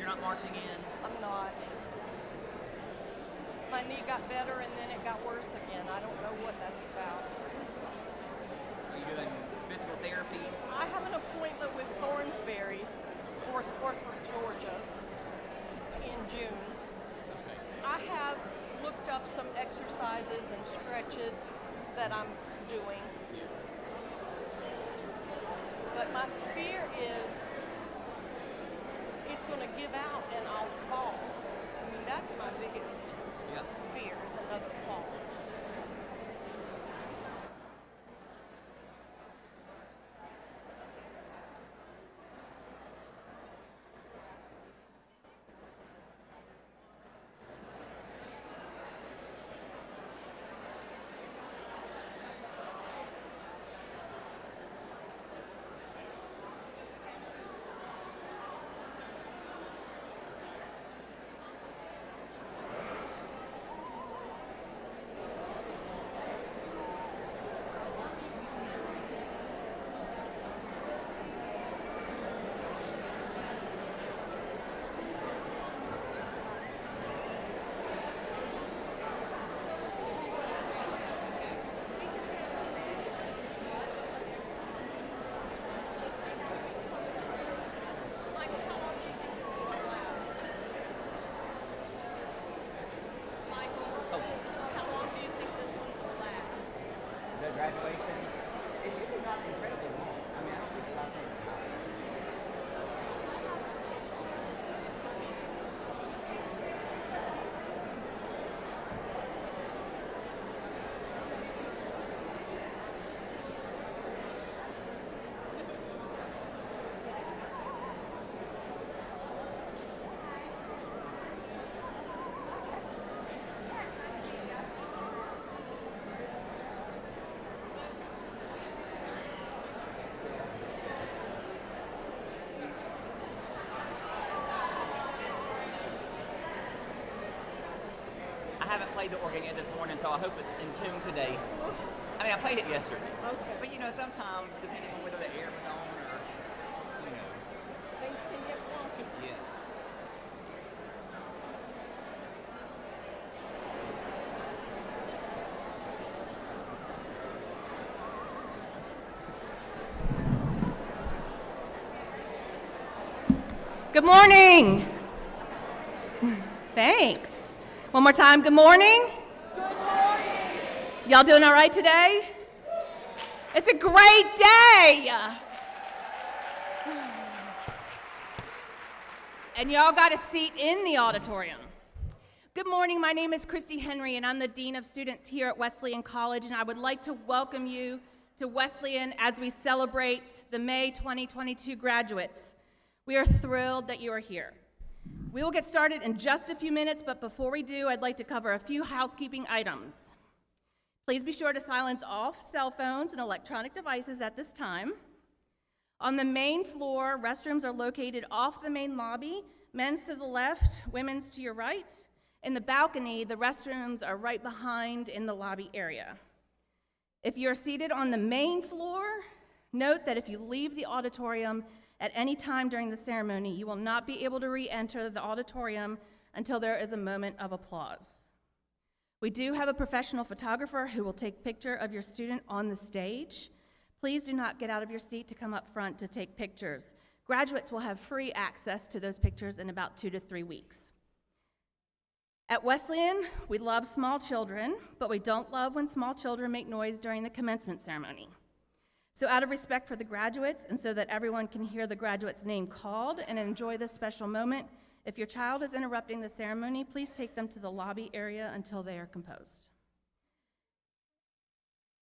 you're not marching in? I'm not. My knee got better and then it got worse again. I don't know what that's about. Are you doing physical therapy? I have an appointment with Thornsberry, North Georgia, in June. Okay. I have looked up some exercises and stretches that I'm doing. Yeah. But my fear is it's going to give out and I'll fall. I mean, that's my biggest Yeah. fear is another fall. Michael, how long do you think this will last? Michael, Oh, how long do you think this one will last? the graduation? It's usually not incredibly long. I mean, I don't think it's about that. I haven't played the organ yet this morning, so I hope it's in tune today. I mean, I played it yesterday. Okay. But you know, sometimes, depending on whether the air was on or, you know, Things can get wonky. yes. Good morning. Thanks. One more time, good morning. Good morning. Y'all doing all right today? It's a great day. And y'all got a seat in the auditorium. Good morning, my name is Christy Henry and I'm the Dean of Students here at Wesleyan College, and I would like to welcome you to Wesleyan as we celebrate the May 2022 graduates. We are thrilled that you are here. We will get started in just a few minutes, but before we do, I'd like to cover a few housekeeping items. Please be sure to silence all cell phones and electronic devices at this time. On the main floor, restrooms are located off the main lobby, men's to the left, women's to your right. In the balcony, the restrooms are right behind in the lobby area. If you're seated on the main floor, note that if you leave the auditorium at any time during the ceremony, you will not be able to re-enter the auditorium until there is a moment of applause. We do have a professional photographer who will take a picture of your student on the stage. Please do not get out of your seat to come up front to take pictures. Graduates will have free access to those pictures in about 2 to 3 weeks. At Wesleyan, we love small children, but we don't love when small children make noise during the commencement ceremony. So out of respect for the graduates and so that everyone can hear the graduate's name called and enjoy this special moment, if your child is interrupting the ceremony, please take them to the lobby area until they are composed.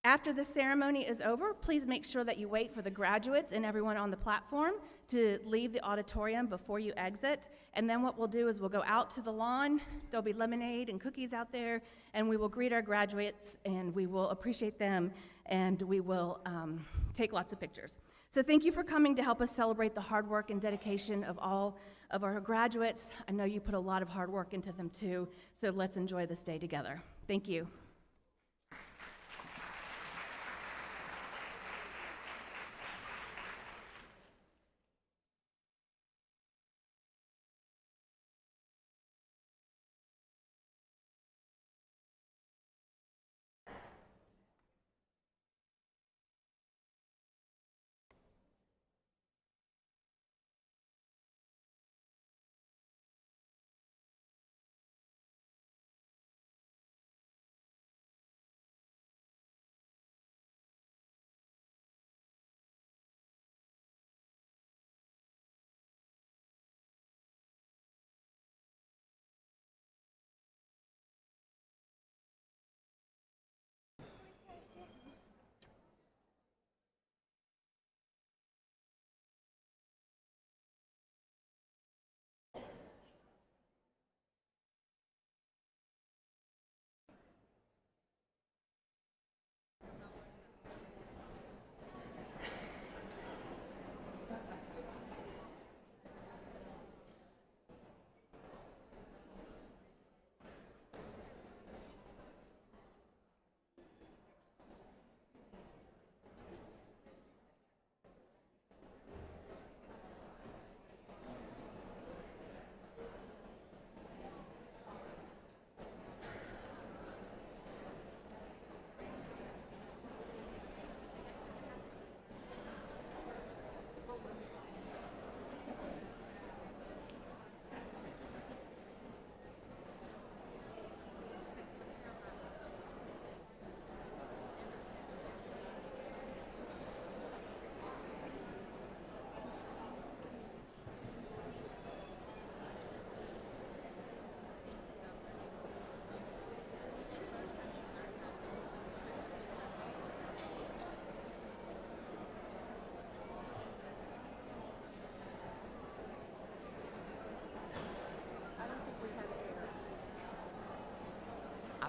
After the ceremony is over, please make sure that you wait for the graduates and everyone on the platform to leave the auditorium before you exit. And then what we'll do is we'll go out to the lawn. There'll be lemonade and cookies out there, and we will greet our graduates, and we will appreciate them, and we will take lots of pictures. So thank you for coming to help us celebrate the hard work and dedication of all of our graduates. I know you put a lot of hard work into them too, so let's enjoy this day together. Thank you.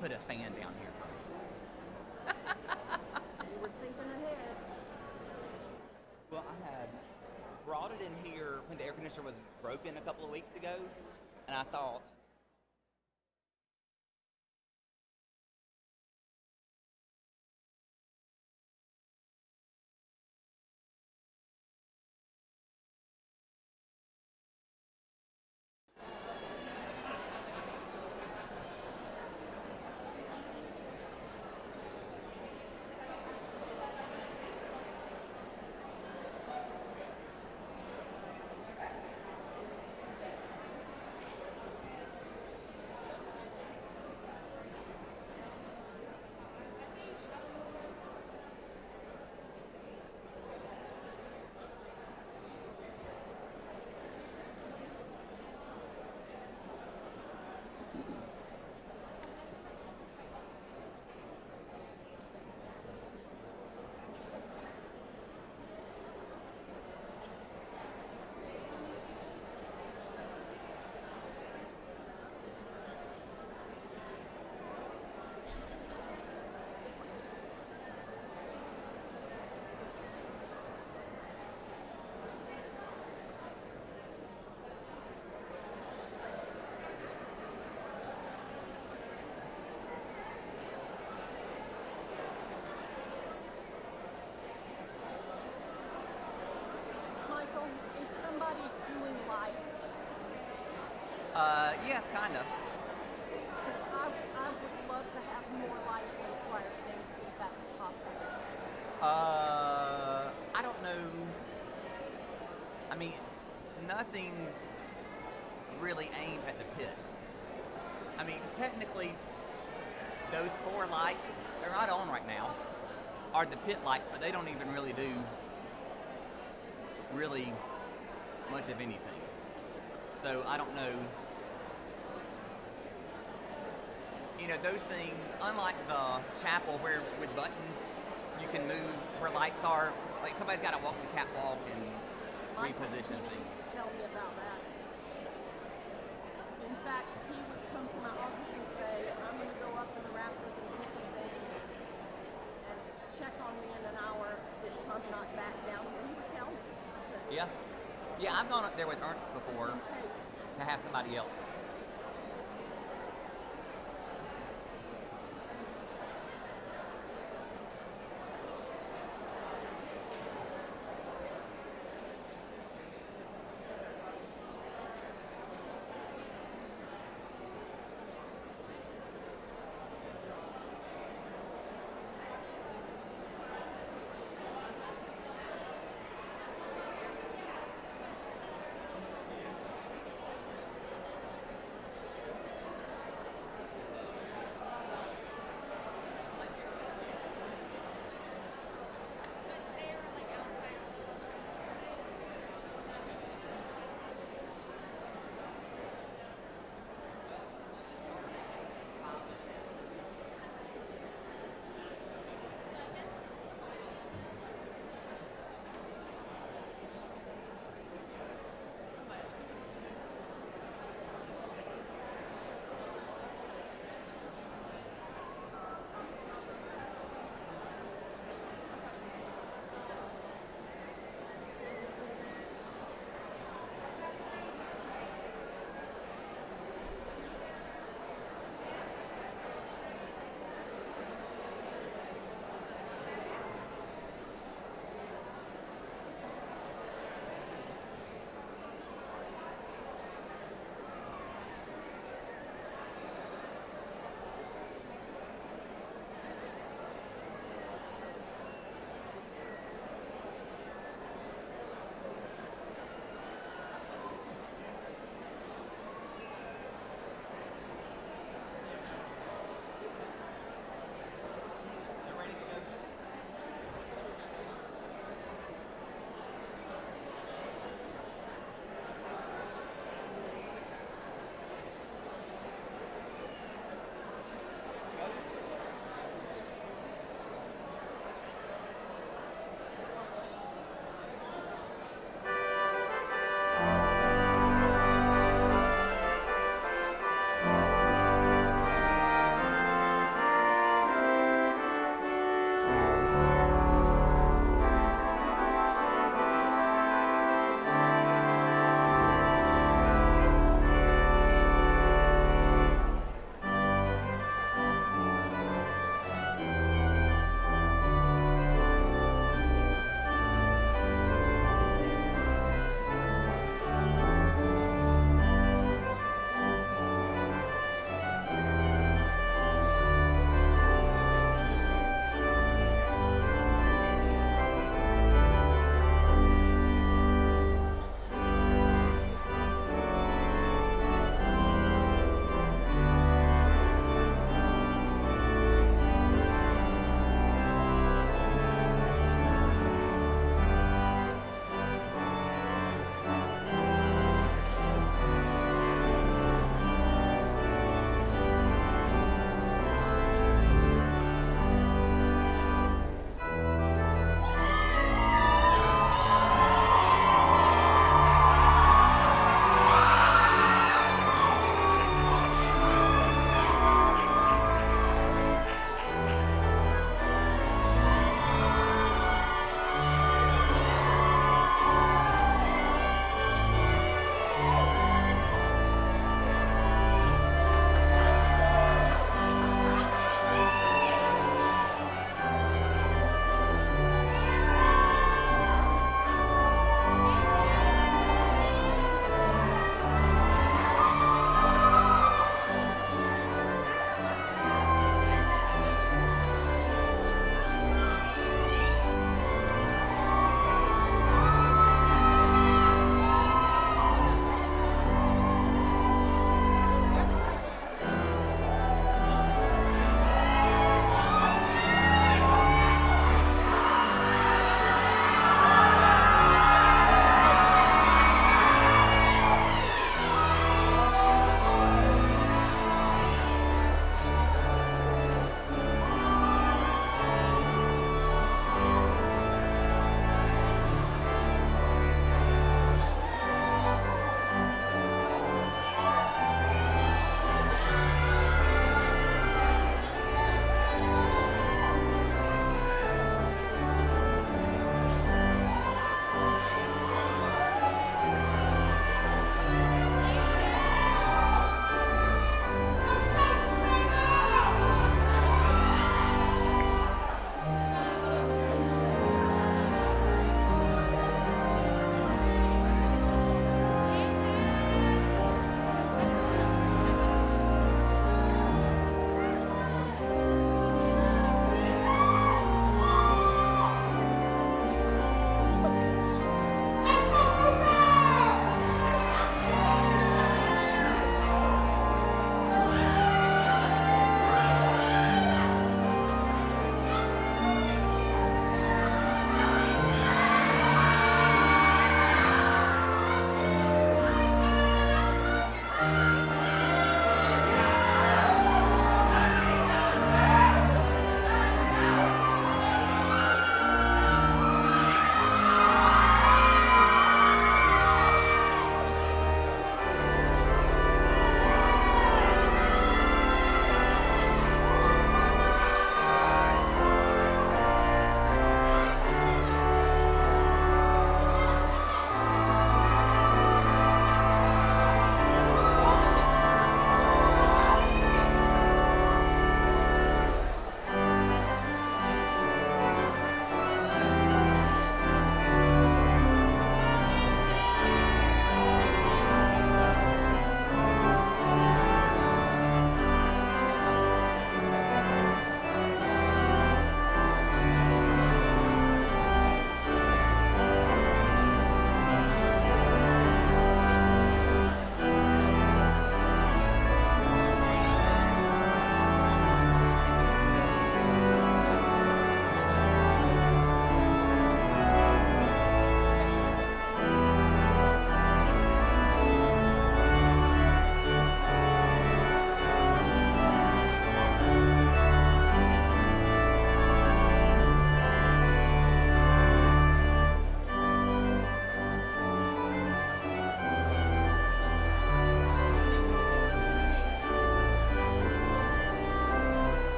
put a fan down here for me. You were thinking ahead. Well, I had brought it in here when the air conditioner was broken a couple of weeks ago, and I thought, Michael, is somebody doing lights? yes, kind of. 'Cause I would love to have more light in the choir sings if that's possible. I don't know. I mean, nothing's really aimed at the pit. I mean, technically, those 4 lights, they're not on right now, are the pit lights, but they don't even really do really much of anything. So I don't know. You know, those things, unlike the chapel where with buttons you can move where lights are, like somebody's got to walk the catwalk and Michael, reposition you things. tell me about that. In fact, he would come to my office and say, I'm going to go up in the rafters and do some things and check on me in an hour if I'm not back down. And he would tell me. I said, Yeah. Yeah, I've gone up there with Ernst before okay. to have somebody else.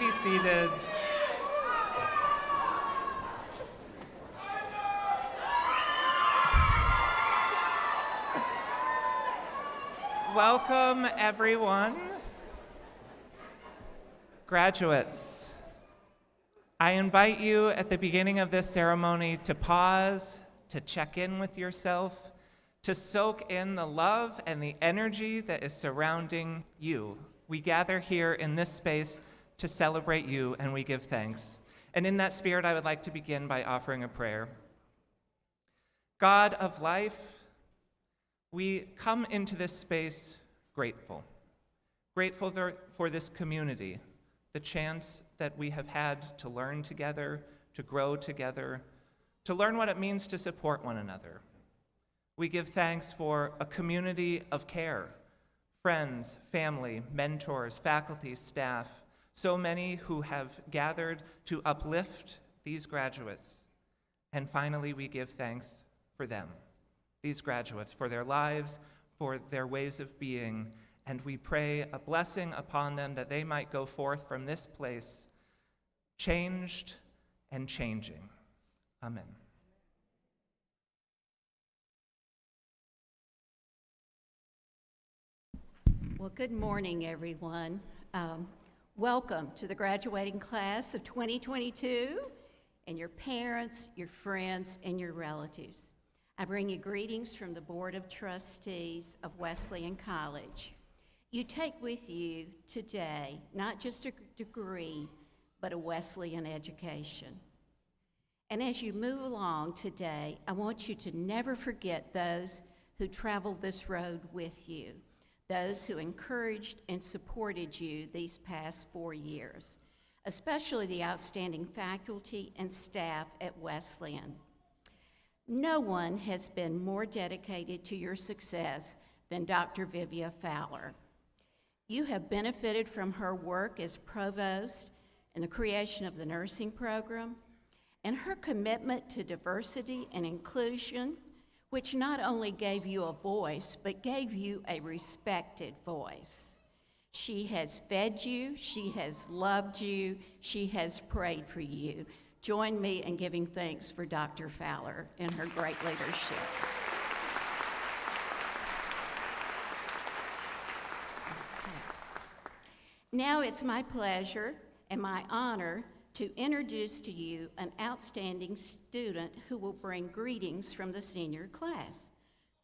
be seated. Welcome, everyone. Graduates, I invite you at the beginning of this ceremony to pause, to check in with yourself, to soak in the love and the energy that is surrounding you. We gather here in this space to celebrate you, and we give thanks. And in that spirit, I would like to begin by offering a prayer. God of life, we come into this space grateful for this community, the chance that we have had to learn together, to grow together, to learn what it means to support one another. We give thanks for a community of care, friends, family, mentors, faculty, staff, so many who have gathered to uplift these graduates. And finally, we give thanks for them, these graduates, for their lives, for their ways of being, and we pray a blessing upon them that they might go forth from this place changed and changing. Amen. Well, good morning, everyone. Welcome to the graduating class of 2022, and your parents, your friends, and your relatives. I bring you greetings from the Board of Trustees of Wesleyan College. You take with you today not just a degree, but a Wesleyan education. And as you move along today, I want you to never forget those who traveled this road with you, those who encouraged and supported you these past 4 years, especially the outstanding faculty and staff at Wesleyan. No one has been more dedicated to your success than Dr. Vivia Fowler. You have benefited from her work as provost in the creation of the nursing program and her commitment to diversity and inclusion, which not only gave you a voice, but gave you a respected voice. She has fed you, she has loved you, she has prayed for you. Join me in giving thanks for Dr. Fowler and her great leadership. Now it's my pleasure and my honor to introduce to you an outstanding student who will bring greetings from the senior class.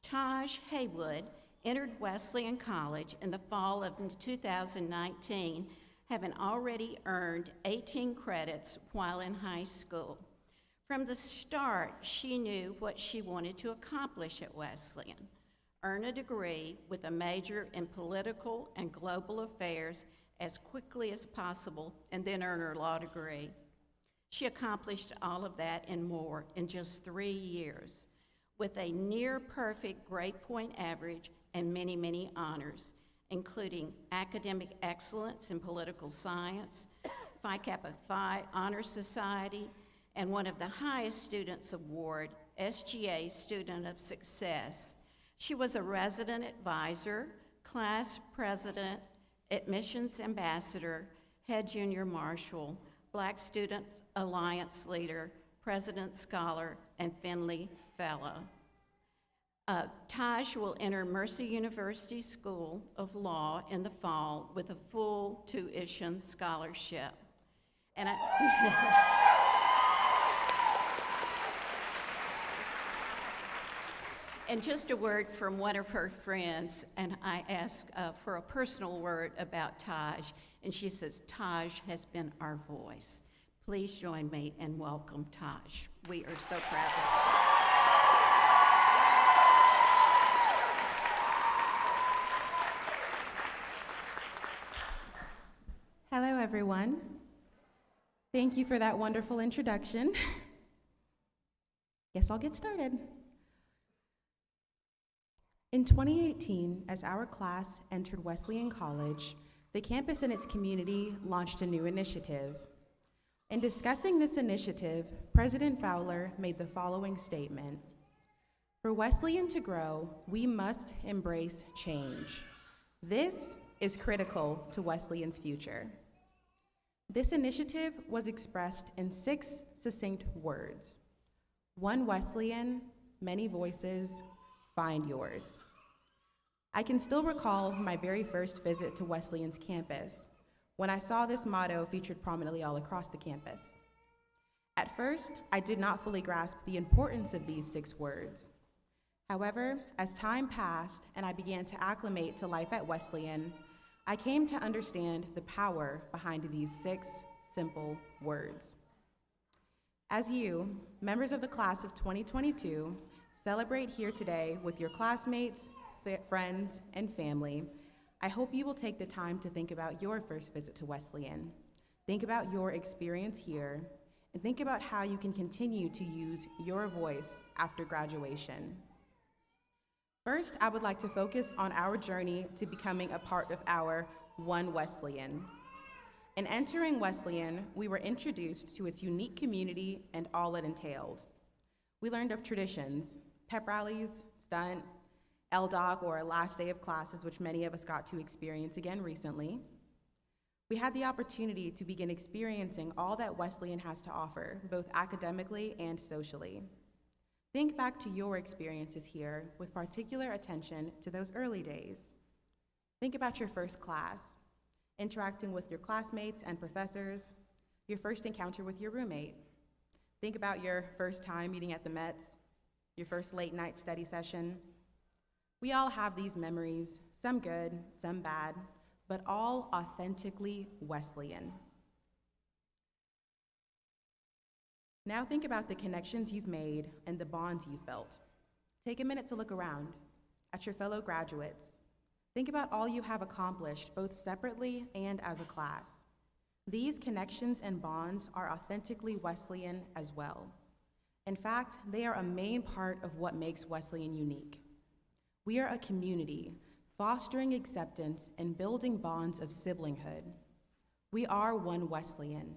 Taj Haywood entered Wesleyan College in the fall of 2019, having already earned 18 credits while in high school. From the start, she knew what she wanted to accomplish at Wesleyan: earn a degree with a major in political and global affairs as quickly as possible, and then earn her law degree. She accomplished all of that and more in just 3 years, with a near-perfect grade point average and many, many honors, including academic excellence in political science, Phi Kappa Phi Honor Society, and one of the highest students award, SGA Student of Success. She was a resident advisor, class president, admissions ambassador, head junior marshal, Black Student Alliance leader, president scholar, and Finley fellow. Taj will enter Mercer University School of Law in the fall with a full tuition scholarship. And And just a word from one of her friends, and I asked for a personal word about Taj, and she says, Taj has been our voice. Please join me and welcome Taj. We are so proud of her. Hello, everyone. Thank you for that wonderful introduction. Guess I'll get started. In 2018, as our class entered Wesleyan College, the campus and its community launched a new initiative. In discussing this initiative, President Fowler made the following statement: "For Wesleyan to grow, we must embrace change. This is critical to Wesleyan's future." This initiative was expressed in 6 succinct words: one Wesleyan, many voices, find yours. I can still recall my very first visit to Wesleyan's campus when I saw this motto featured prominently all across the campus. At first, I did not fully grasp the importance of these 6 words. However, as time passed and I began to acclimate to life at Wesleyan, I came to understand the power behind these 6 simple words. As you, members of the class of 2022, celebrate here today with your classmates, friends, and family, I hope you will take the time to think about your first visit to Wesleyan. Think about your experience here, and think about how you can continue to use your voice after graduation. First, I would like to focus on our journey to becoming a part of our One Wesleyan. In entering Wesleyan, we were introduced to its unique community and all it entailed. We learned of traditions, pep rallies, stunt, LDOC, or last day of classes, which many of us got to experience again recently. We had the opportunity to begin experiencing all that Wesleyan has to offer, both academically and socially. Think back to your experiences here with particular attention to those early days. Think about your first class, interacting with your classmates and professors, your first encounter with your roommate. Think about your first time meeting at the Mets, your first late night study session. We all have these memories, some good, some bad, but all authentically Wesleyan. Now think about the connections you've made and the bonds you've built. Take a minute to look around at your fellow graduates. Think about all you have accomplished, both separately and as a class. These connections and bonds are authentically Wesleyan as well. In fact, they are a main part of what makes Wesleyan unique. We are a community, fostering acceptance and building bonds of siblinghood. We are one Wesleyan.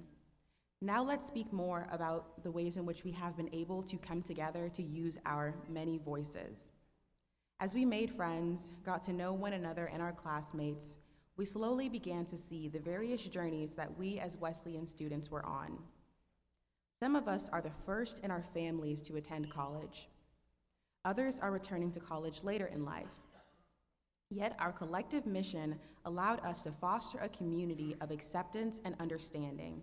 Now let's speak more about the ways in which we have been able to come together to use our many voices. As we made friends, got to know one another and our classmates, we slowly began to see the various journeys that we as Wesleyan students were on. Some of us are the first in our families to attend college. Others are returning to college later in life. Yet our collective mission allowed us to foster a community of acceptance and understanding.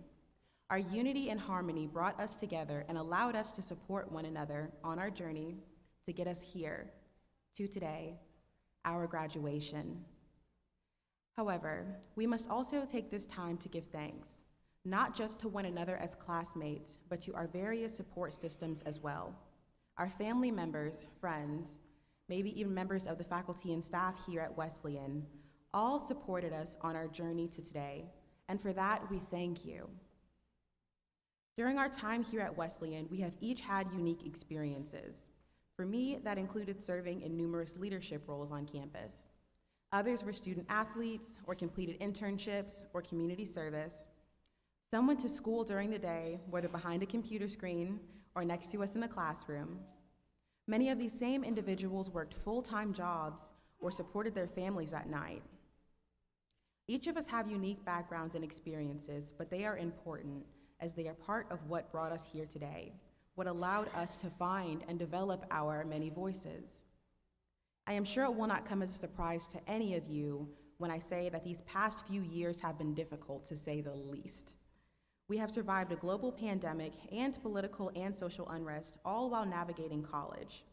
Our unity and harmony brought us together and allowed us to support one another on our journey to get us here, to today, our graduation. However, we must also take this time to give thanks, not just to one another as classmates, but to our various support systems as well. Our family members, friends, maybe even members of the faculty and staff here at Wesleyan, all supported us on our journey to today, and for that, we thank you. During our time here at Wesleyan, we have each had unique experiences. For me, that included serving in numerous leadership roles on campus. Others were student athletes, or completed internships, or community service. Some went to school during the day, whether behind a computer screen or next to us in the classroom. Many of these same individuals worked full-time jobs or supported their families at night. Each of us have unique backgrounds and experiences, but they are important as they are part of what brought us here today, what allowed us to find and develop our many voices. I am sure it will not come as a surprise to any of you when I say that these past few years have been difficult, to say the least. We have survived a global pandemic and political and social unrest, all while navigating college.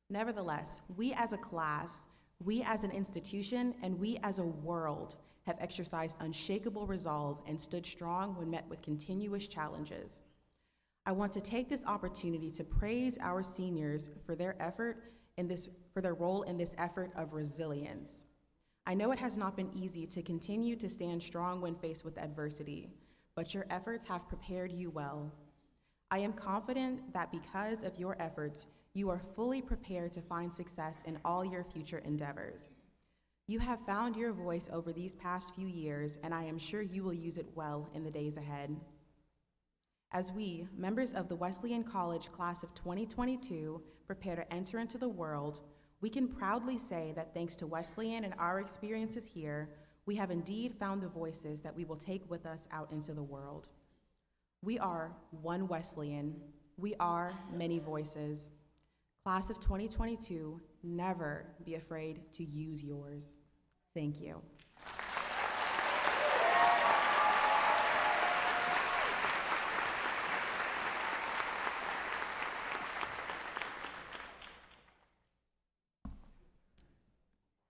Nevertheless, we as a class, we as an institution, and we as a world have exercised unshakable resolve and stood strong when met with continuous challenges. I want to take this opportunity to praise our seniors for their role in this effort of resilience. I know it has not been easy to continue to stand strong when faced with adversity, but your efforts have prepared you well. I am confident that because of your efforts, you are fully prepared to find success in all your future endeavors. You have found your voice over these past few years, and I am sure you will use it well in the days ahead. As we, members of the Wesleyan College class of 2022, prepare to enter into the world, we can proudly say that thanks to Wesleyan and our experiences here, we have indeed found the voices that we will take with us out into the world. We are one Wesleyan. We are many voices. Class of 2022, never be afraid to use yours. Thank you.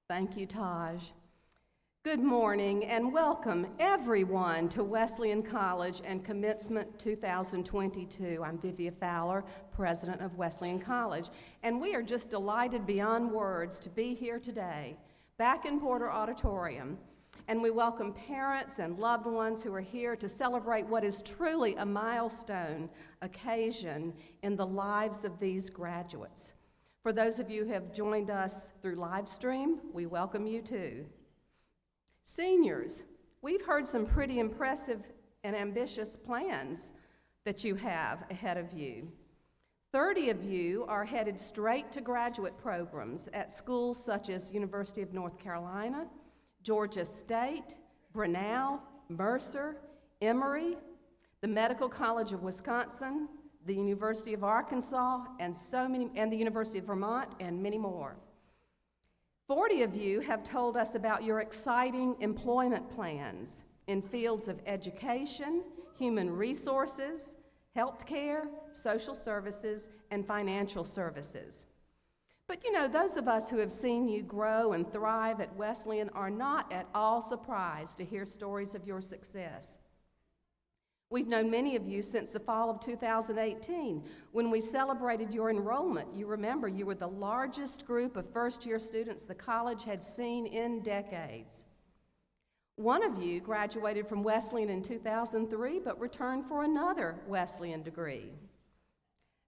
Thank you, Taj. Good morning and welcome everyone to Wesleyan College and Commencement 2022. I'm Vivian Fowler, President of Wesleyan College, and we are just delighted beyond words to be here today, back in Porter Auditorium, and we welcome parents and loved ones who are here to celebrate what is truly a milestone occasion in the lives of these graduates. For those of you who have joined us through live stream, we welcome you too. Seniors, we've heard some pretty impressive and ambitious plans that you have ahead of you. 30 of you are headed straight to graduate programs at schools such as University of North Carolina, Georgia State, Brenau, Mercer, Emory, the Medical College of Wisconsin, the University of Arkansas, and the University of Vermont, and many more. 40 of you have told us about your exciting employment plans in fields of education, human resources, healthcare, social services, and financial services. But you know, those of us who have seen you grow and thrive at Wesleyan are not at all surprised to hear stories of your success. We've known many of you since the fall of 2018, when we celebrated your enrollment. You remember you were the largest group of first-year students the college had seen in decades. One of you graduated from Wesleyan in 2003, but returned for another Wesleyan degree.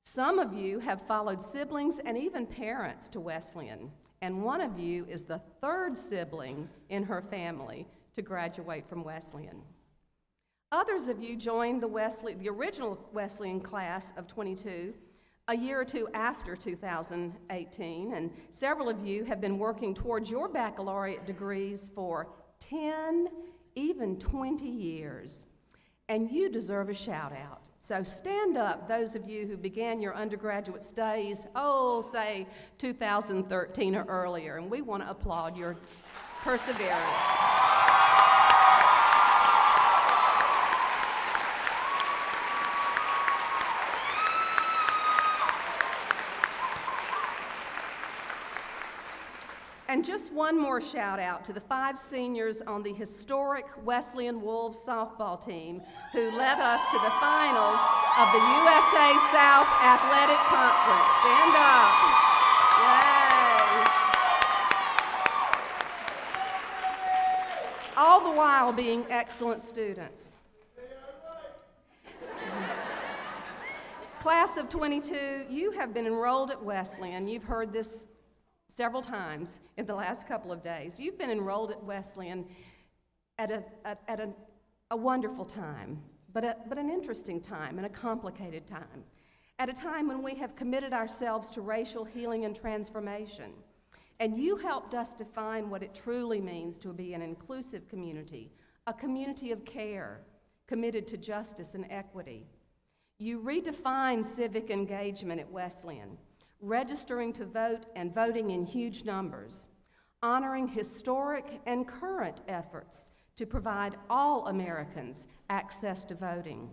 Some of you have followed siblings and even parents to Wesleyan, and one of you is the third sibling in her family to graduate from Wesleyan. Others of you joined the original Wesleyan class of 22 a year or two after 2018, and several of you have been working towards your baccalaureate degrees for 10, even 20 years, and you deserve a shout out. So stand up, those of you who began your undergraduate studies, say 2013 or earlier, and we want to applaud your perseverance. And just one more shout out to the 5 seniors on the historic Wesleyan Wolves softball team who led us to the finals of the USA South Athletic Conference. Stand up. Yay. All the while being excellent students. Class of 22, you have been enrolled at Wesleyan. You've heard this several times in the last couple of days. You've been enrolled at Wesleyan at a wonderful time, but an interesting time and a complicated time. At a time when we have committed ourselves to racial healing and transformation. And you helped us define what it truly means to be an inclusive community, a community of care, committed to justice and equity. You redefined civic engagement at Wesleyan, registering to vote and voting in huge numbers, honoring historic and current efforts to provide all Americans access to voting.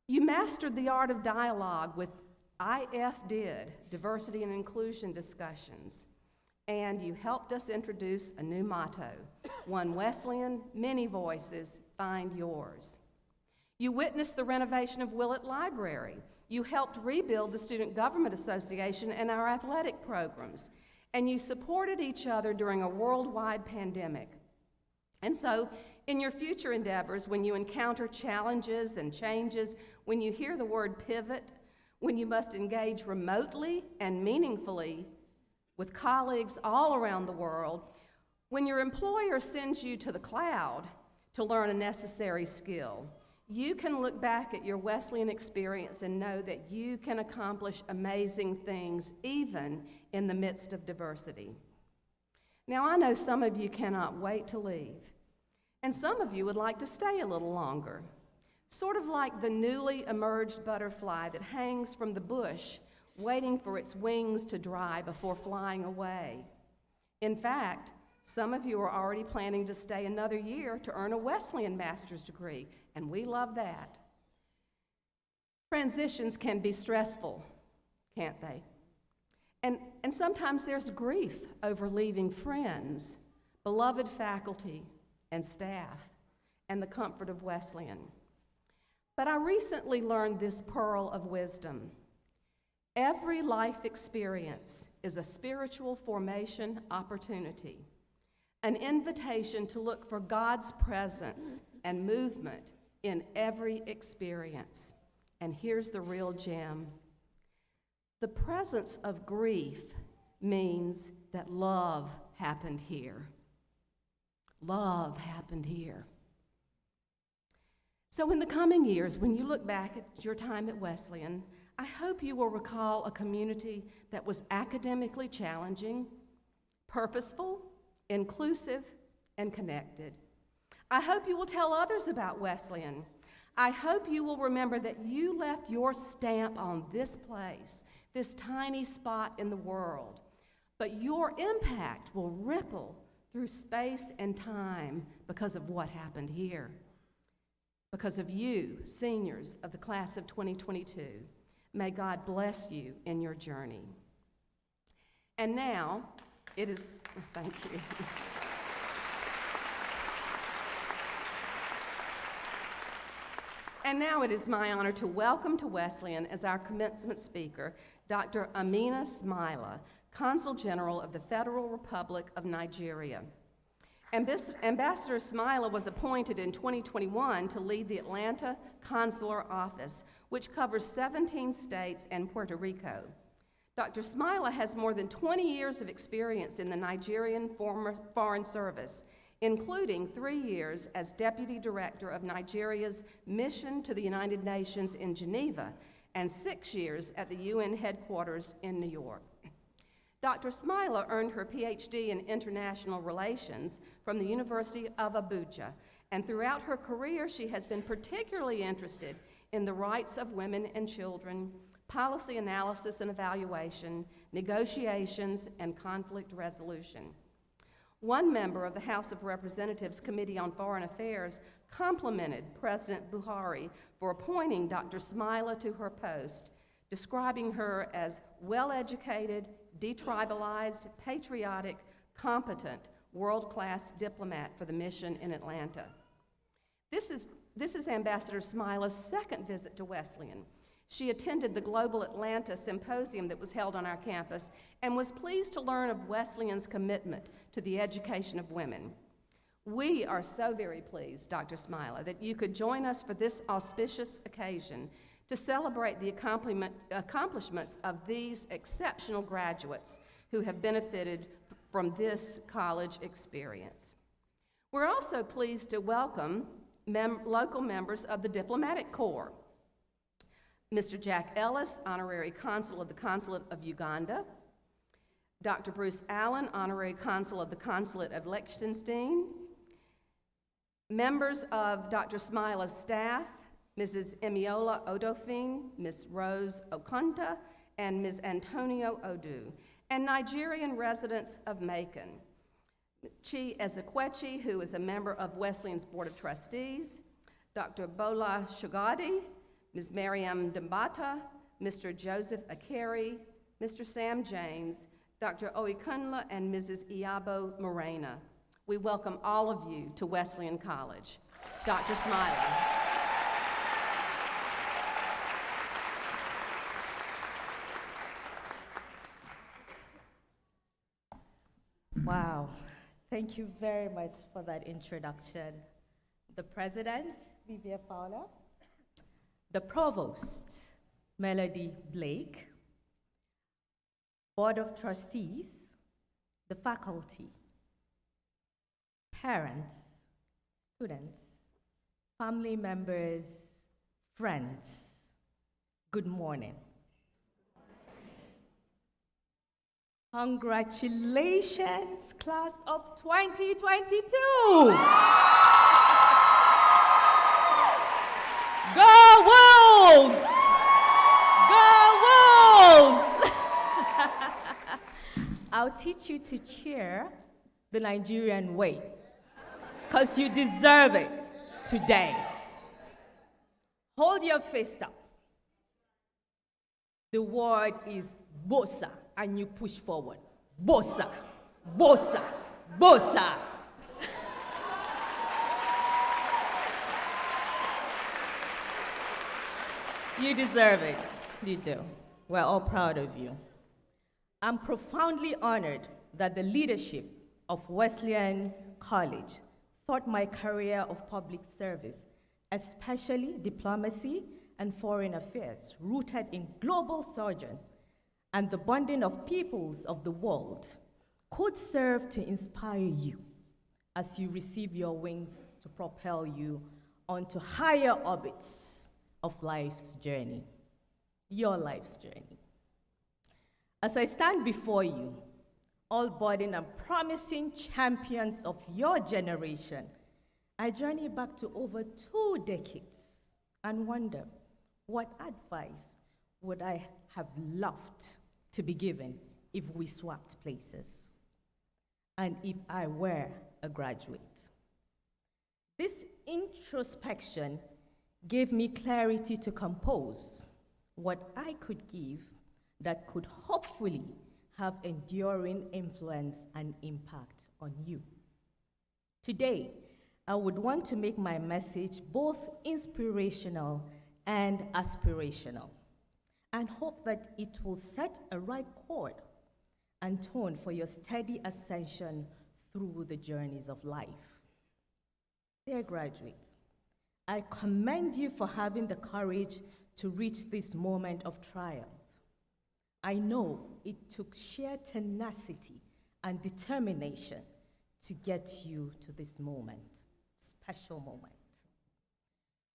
You mastered the art of dialogue with IFDID, diversity and inclusion discussions, and you helped us introduce a new motto, one Wesleyan, many voices, find yours. You witnessed the renovation of Willett Library. You helped rebuild the Student Government Association and our athletic programs, and you supported each other during a worldwide pandemic. And so, in your future endeavors, when you encounter challenges and changes, when you hear the word pivot, when you must engage remotely and meaningfully with colleagues all around the world, when your employer sends you to the cloud to learn a necessary skill, you can look back at your Wesleyan experience and know that you can accomplish amazing things even in the midst of diversity. Now, I know some of you cannot wait to leave, and some of you would like to stay a little longer, sort of like the newly emerged butterfly that hangs from the bush, waiting for its wings to dry before flying away. In fact, some of you are already planning to stay another year to earn a Wesleyan master's degree, and we love that. Transitions can be stressful, can't they? And sometimes there's grief over leaving friends, beloved faculty and staff, and the comfort of Wesleyan. But I recently learned this pearl of wisdom. Every life experience is a spiritual formation opportunity, an invitation to look for God's presence and movement in every experience. And here's the real gem. The presence of grief means that love happened here. Love happened here. So in the coming years, when you look back at your time at Wesleyan, I hope you will recall a community that was academically challenging, purposeful, inclusive, and connected. I hope you will tell others about Wesleyan. I hope you will remember that you left your stamp on this place, this tiny spot in the world, but your impact will ripple through space and time because of what happened here, because of you, seniors of the class of 2022. May God bless you in your journey. And now, it is, thank you. And now it is my honor to welcome to Wesleyan as our commencement speaker, Dr. Amina Smaila, Consul General of the Federal Republic of Nigeria. Ambassador Smaila was appointed in 2021 to lead the Atlanta Consular Office, which covers 17 states and Puerto Rico. Dr. Smaila has more than 20 years of experience in the Nigerian Foreign Service, including 3 years as Deputy Director of Nigeria's mission to the United Nations in Geneva and 6 years at the UN headquarters in New York. Dr. Smaila earned her PhD in International Relations from the University of Abuja, and throughout her career she has been particularly interested in the rights of women and children, policy analysis and evaluation, negotiations, and conflict resolution. One member of the House of Representatives Committee on Foreign Affairs complimented President Buhari for appointing Dr. Smaila to her post, describing her as well-educated, detribalized, patriotic, competent, world-class diplomat for the mission in Atlanta. This is Ambassador Smaila's second visit to Wesleyan. She attended the Global Atlanta Symposium that was held on our campus and was pleased to learn of Wesleyan's commitment to the education of women. We are so very pleased, Dr. Smaila, that you could join us for this auspicious occasion to celebrate the accomplishments of these exceptional graduates who have benefited from this college experience. We're also pleased to welcome local members of the Diplomatic Corps. Mr. Jack Ellis, Honorary Consul of the Consulate of Uganda, Dr. Bruce Allen, Honorary Consul of the Consulate of Liechtenstein, members of Dr. Smaila's staff, Mrs. Emiola Odofin, Ms. Rose Okonta, and Ms. Antonio Odu, and Nigerian residents of Macon, Chi Ezekwechi, who is a member of Wesleyan's Board of Trustees, Dr. Bola Shogadi, Ms. Mariam Dambata, Mr. Joseph Akeri, Mr. Sam James, Dr. Oikunla, and Mrs. Iabo Morena. We welcome all of you to Wesleyan College. Dr. Smaila. Wow, thank you very much for that introduction. The President, Vivia Fowler, the Provost, Melody Blake, Board of Trustees, the faculty, parents, students, family members, friends, good morning. Congratulations, class of 2022! Go Wolves! Go Wolves! I'll teach you to cheer the Nigerian way, because you deserve it today. Hold your fist up. The word is Bosa, and you push forward. Bosa, Bosa, Bosa. You deserve it. You do. We're all proud of you. I'm profoundly honored that the leadership of Wesleyan College thought my career of public service, especially diplomacy and foreign affairs, rooted in global sojourn and the bonding of peoples of the world, could serve to inspire you as you receive your wings to propel you onto higher orbits of life's journey, your life's journey. As I stand before you, all budding and promising champions of your generation, I journey back to over 2 decades and wonder, what advice would I have loved to be given if we swapped places? And if I were a graduate? This introspection gave me clarity to compose what I could give that could hopefully have enduring influence and impact on you. Today, I would want to make my message both inspirational and aspirational, and hope that it will set a right chord and tone for your steady ascension through the journeys of life. Dear graduates, I commend you for having the courage to reach this moment of triumph. I know it took sheer tenacity and determination to get you to this moment, special moment.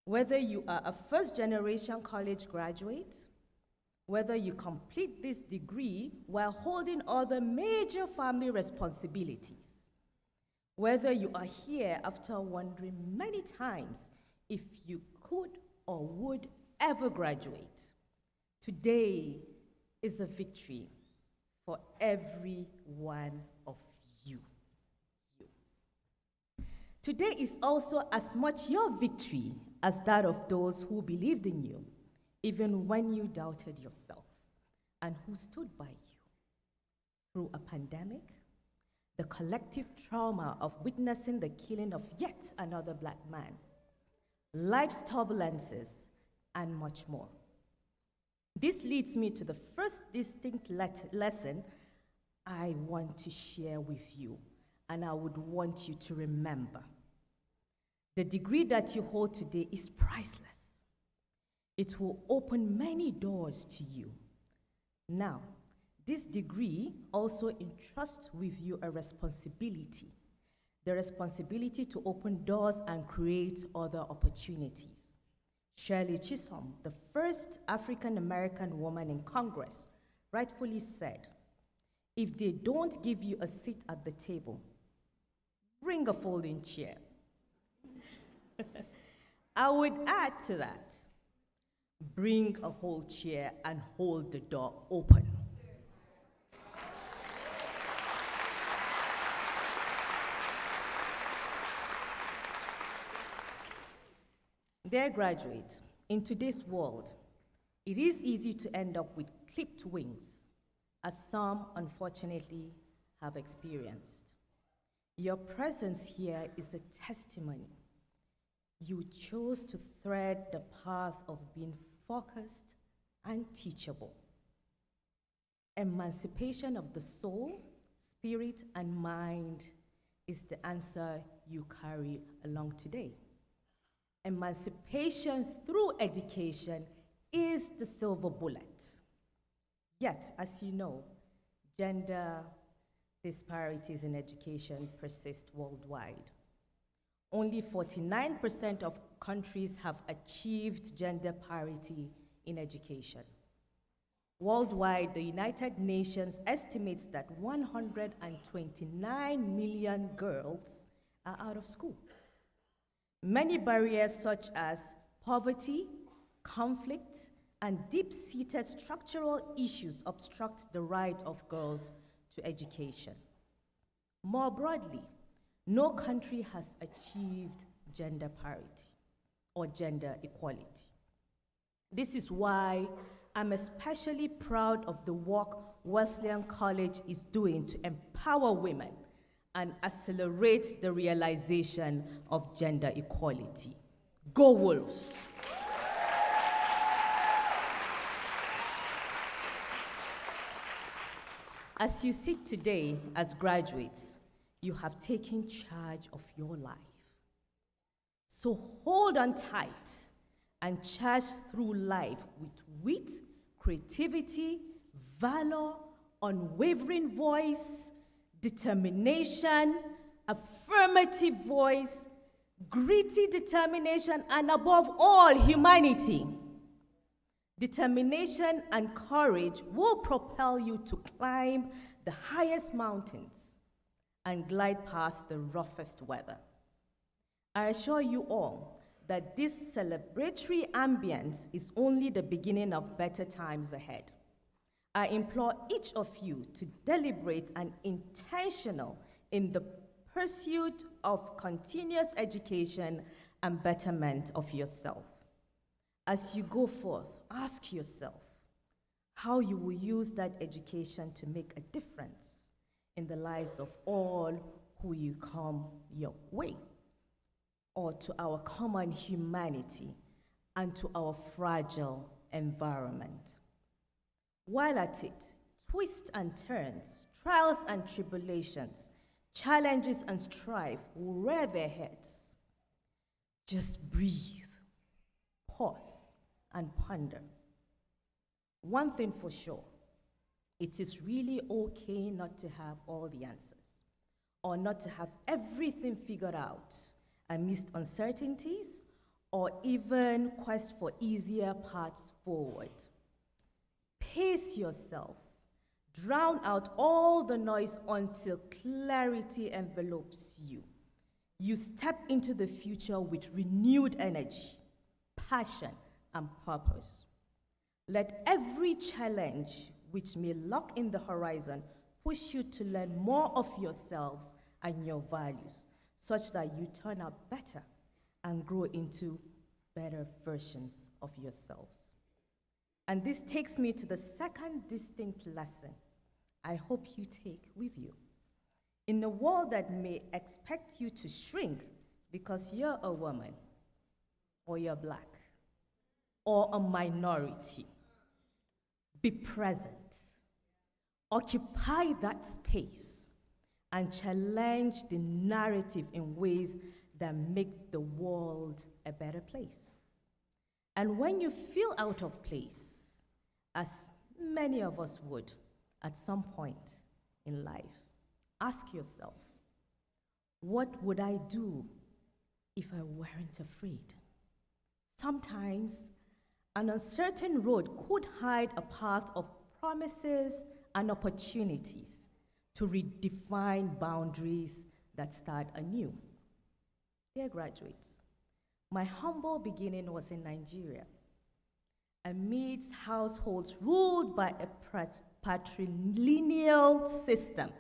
Whether you are a first-generation college graduate, whether you complete this degree while holding other major family responsibilities, whether you are here after wondering many times if you could or would ever graduate, today is a victory for every one of you. Today is also as much your victory as that of those who believed in you, even when you doubted yourself, and who stood by you through a pandemic, the collective trauma of witnessing the killing of yet another Black man, life's turbulences, and much more. This leads me to the first distinct lesson I want to share with you, and I would want you to remember. The degree that you hold today is priceless. It will open many doors to you. Now, this degree also entrusts with you a responsibility, the responsibility to open doors and create other opportunities. Shirley Chisholm, the first African-American woman in Congress, rightfully said, "If they don't give you a seat at the table, bring a folding chair." I would add to that, bring a whole chair and hold the door open. Dear graduates, in today's world, it is easy to end up with clipped wings, as some unfortunately have experienced. Your presence here is a testimony. You chose to thread the path of being focused and teachable. Emancipation of the soul, spirit, and mind is the answer you carry along today. Emancipation through education is the silver bullet. Yet, as you know, gender disparities in education persist worldwide. Only 49% of countries have achieved gender parity in education. Worldwide, the United Nations estimates that 129 million girls are out of school. Many barriers such as poverty, conflict, and deep-seated structural issues obstruct the right of girls to education. More broadly, no country has achieved gender parity or gender equality. This is why I'm especially proud of the work Wesleyan College is doing to empower women and accelerate the realization of gender equality. Go Wolves! As you sit today as graduates, you have taken charge of your life. So hold on tight and charge through life with wit, creativity, valor, unwavering voice, determination, affirmative voice, gritty determination, and above all, humanity. Determination and courage will propel you to climb the highest mountains and glide past the roughest weather. I assure you all that this celebratory ambience is only the beginning of better times ahead. I implore each of you to deliberate and intentional in the pursuit of continuous education and betterment of yourself. As you go forth, ask yourself how you will use that education to make a difference in the lives of all who you come your way, or to our common humanity and to our fragile environment. While at it, twists and turns, trials and tribulations, challenges and strife will rear their heads. Just breathe, pause, and ponder. One thing for sure, it is really okay not to have all the answers, or not to have everything figured out amidst uncertainties, or even quest for easier paths forward. Pace yourself, drown out all the noise until clarity envelopes you. You step into the future with renewed energy, passion, and purpose. Let every challenge which may lurk in the horizon push you to learn more of yourselves and your values, such that you turn out better and grow into better versions of yourselves. And this takes me to the second distinct lesson I hope you take with you. In a world that may expect you to shrink because you're a woman, or you're black, or a minority, be present. Occupy that space and challenge the narrative in ways that make the world a better place. And when you feel out of place, as many of us would at some point in life, ask yourself, what would I do if I weren't afraid? Sometimes an uncertain road could hide a path of promises and opportunities to redefine boundaries that start anew. Dear graduates, my humble beginning was in Nigeria, amidst households ruled by a patrilineal system,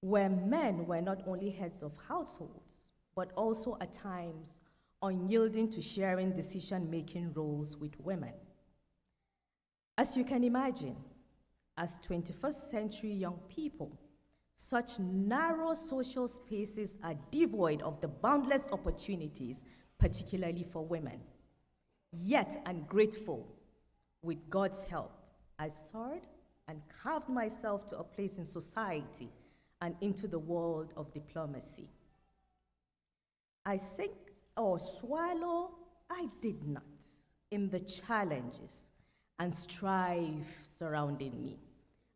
where men were not only heads of households, but also at times unyielding to sharing decision-making roles with women. As you can imagine, as 21st century young people, such narrow social spaces are devoid of the boundless opportunities, particularly for women. Yet, I'm grateful, with God's help, I soared and carved myself to a place in society and into the world of diplomacy. I sink or swallow, I did not, in the challenges and strife surrounding me.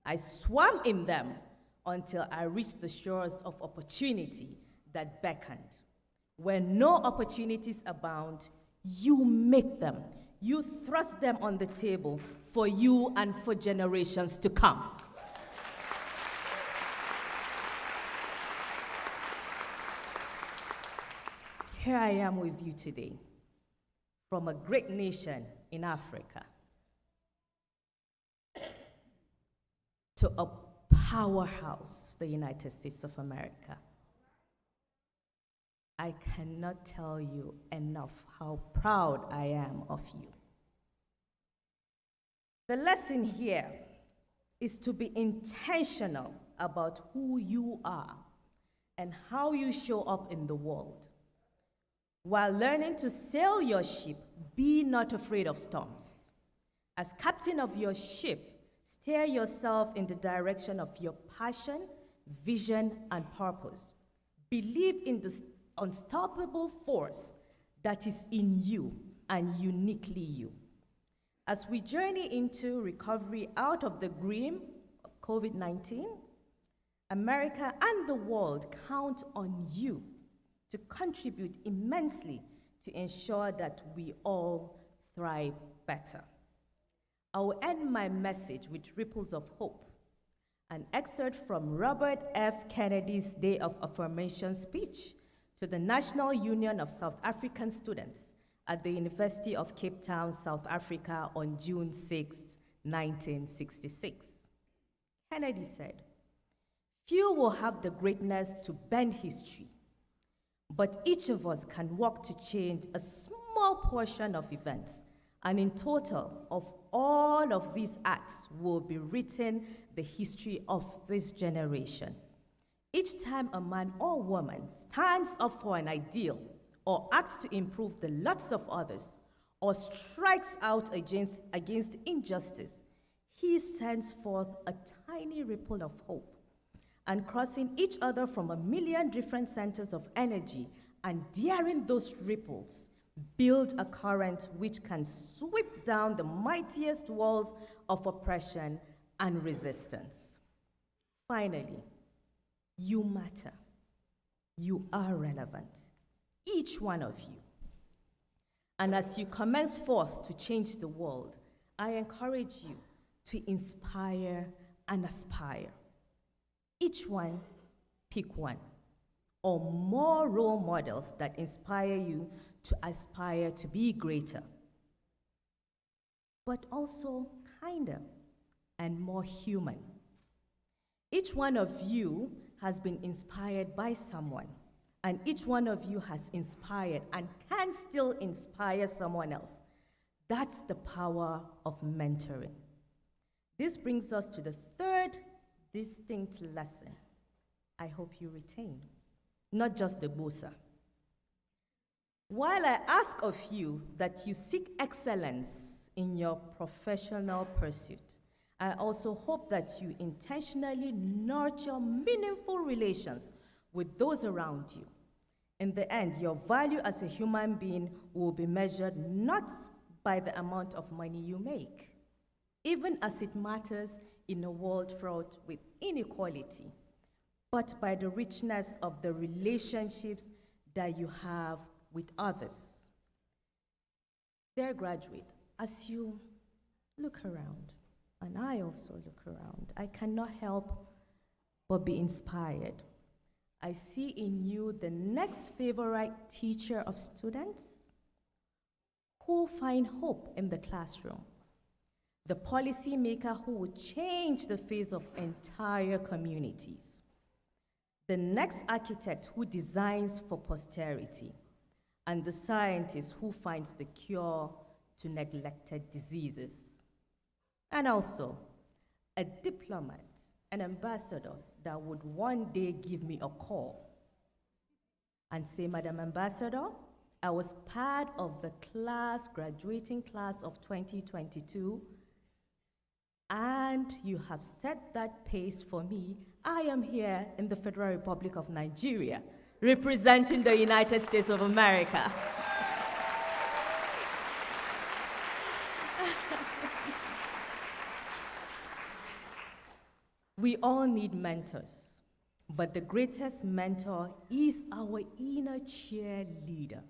I swam in them until I reached the shores of opportunity that beckoned. Where no opportunities abound, you make them. you thrust them on the table for you and for generations to come. Here I am with you today, from a great nation in Africa to a powerhouse, the United States of America. I cannot tell you enough how proud I am of you. The lesson here is to be intentional about who you are and how you show up in the world. While learning to sail your ship, be not afraid of storms. As captain of your ship, steer yourself in the direction of your passion, vision, and purpose. Believe in the unstoppable force that is in you and uniquely you. As we journey into recovery out of the grim of COVID-19, America and the world count on you to contribute immensely to ensure that we all thrive better. I will end my message with ripples of hope, an excerpt from Robert F. Kennedy's Day of Affirmation speech to the National Union of South African Students at the University of Cape Town, South Africa on June 6, 1966. Kennedy said, "Few will have the greatness to bend history, but each of us can work to change a small portion of events, and in total of all of these acts will be written the history of this generation. Each time a man or woman stands up for an ideal or acts to improve the lots of others or strikes out against injustice, he sends forth a tiny ripple of hope, and crossing each other from a million different centers of energy and daring those ripples, build a current which can sweep down the mightiest walls of oppression and resistance." Finally, you matter. You are relevant, each one of you. And as you commence forth to change the world, I encourage you to inspire and aspire. Each one, pick one, or more role models that inspire you to aspire to be greater, but also kinder and more human. Each one of you has been inspired by someone, and each one of you has inspired and can still inspire someone else. That's the power of mentoring. This brings us to the third distinct lesson I hope you retain, not just the bosa. While I ask of you that you seek excellence in your professional pursuit, I also hope that you intentionally nurture meaningful relations with those around you. In the end, your value as a human being will be measured not by the amount of money you make, even as it matters in a world fraught with inequality, but by the richness of the relationships that you have with others. Dear graduate, as you look around, and I also look around, I cannot help but be inspired. I see in you the next favorite teacher of students who find hope in the classroom, the policymaker who will change the face of entire communities, the next architect who designs for posterity, and the scientist who finds the cure to neglected diseases. And also, a diplomat, an ambassador that would one day give me a call and say, "Madam Ambassador, I was part of the graduating class of 2022, and you have set that pace for me. I am here in the Federal Republic of Nigeria, representing the United States of America." We all need mentors, but the greatest mentor is our inner cheerleader.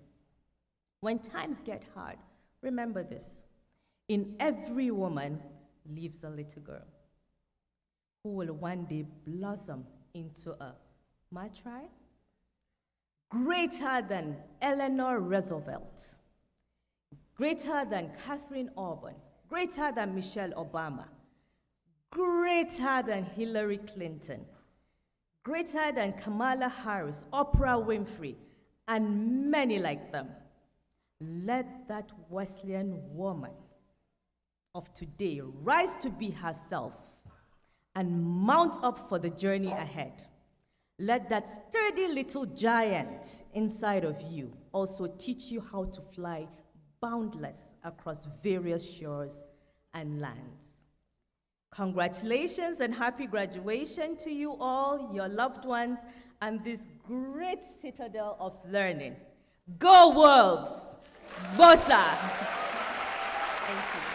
When times get hard, remember this: In every woman lives a little girl who will one day blossom into a matriarch greater than Eleanor Roosevelt, greater than Catherine Auburn, greater than Michelle Obama, greater than Hillary Clinton, greater than Kamala Harris, Oprah Winfrey, and many like them. Let that Wesleyan woman of today rise to be herself and mount up for the journey ahead. Let that sturdy little giant inside of you also teach you how to fly boundless across various shores and lands. Congratulations and happy graduation to you all, your loved ones, and this great citadel of learning. Go Wolves! Bosa! Thank you.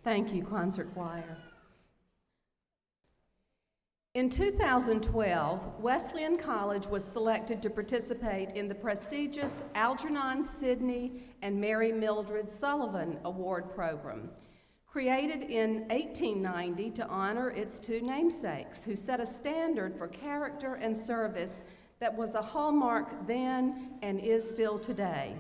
Thank you, concert choir. In 2012, Wesleyan College was selected to participate in the prestigious Algernon Sidney and Mary Mildred Sullivan Award Program, created in 1890 to honor its two namesakes, who set a standard for character and service that was a hallmark then and is still today.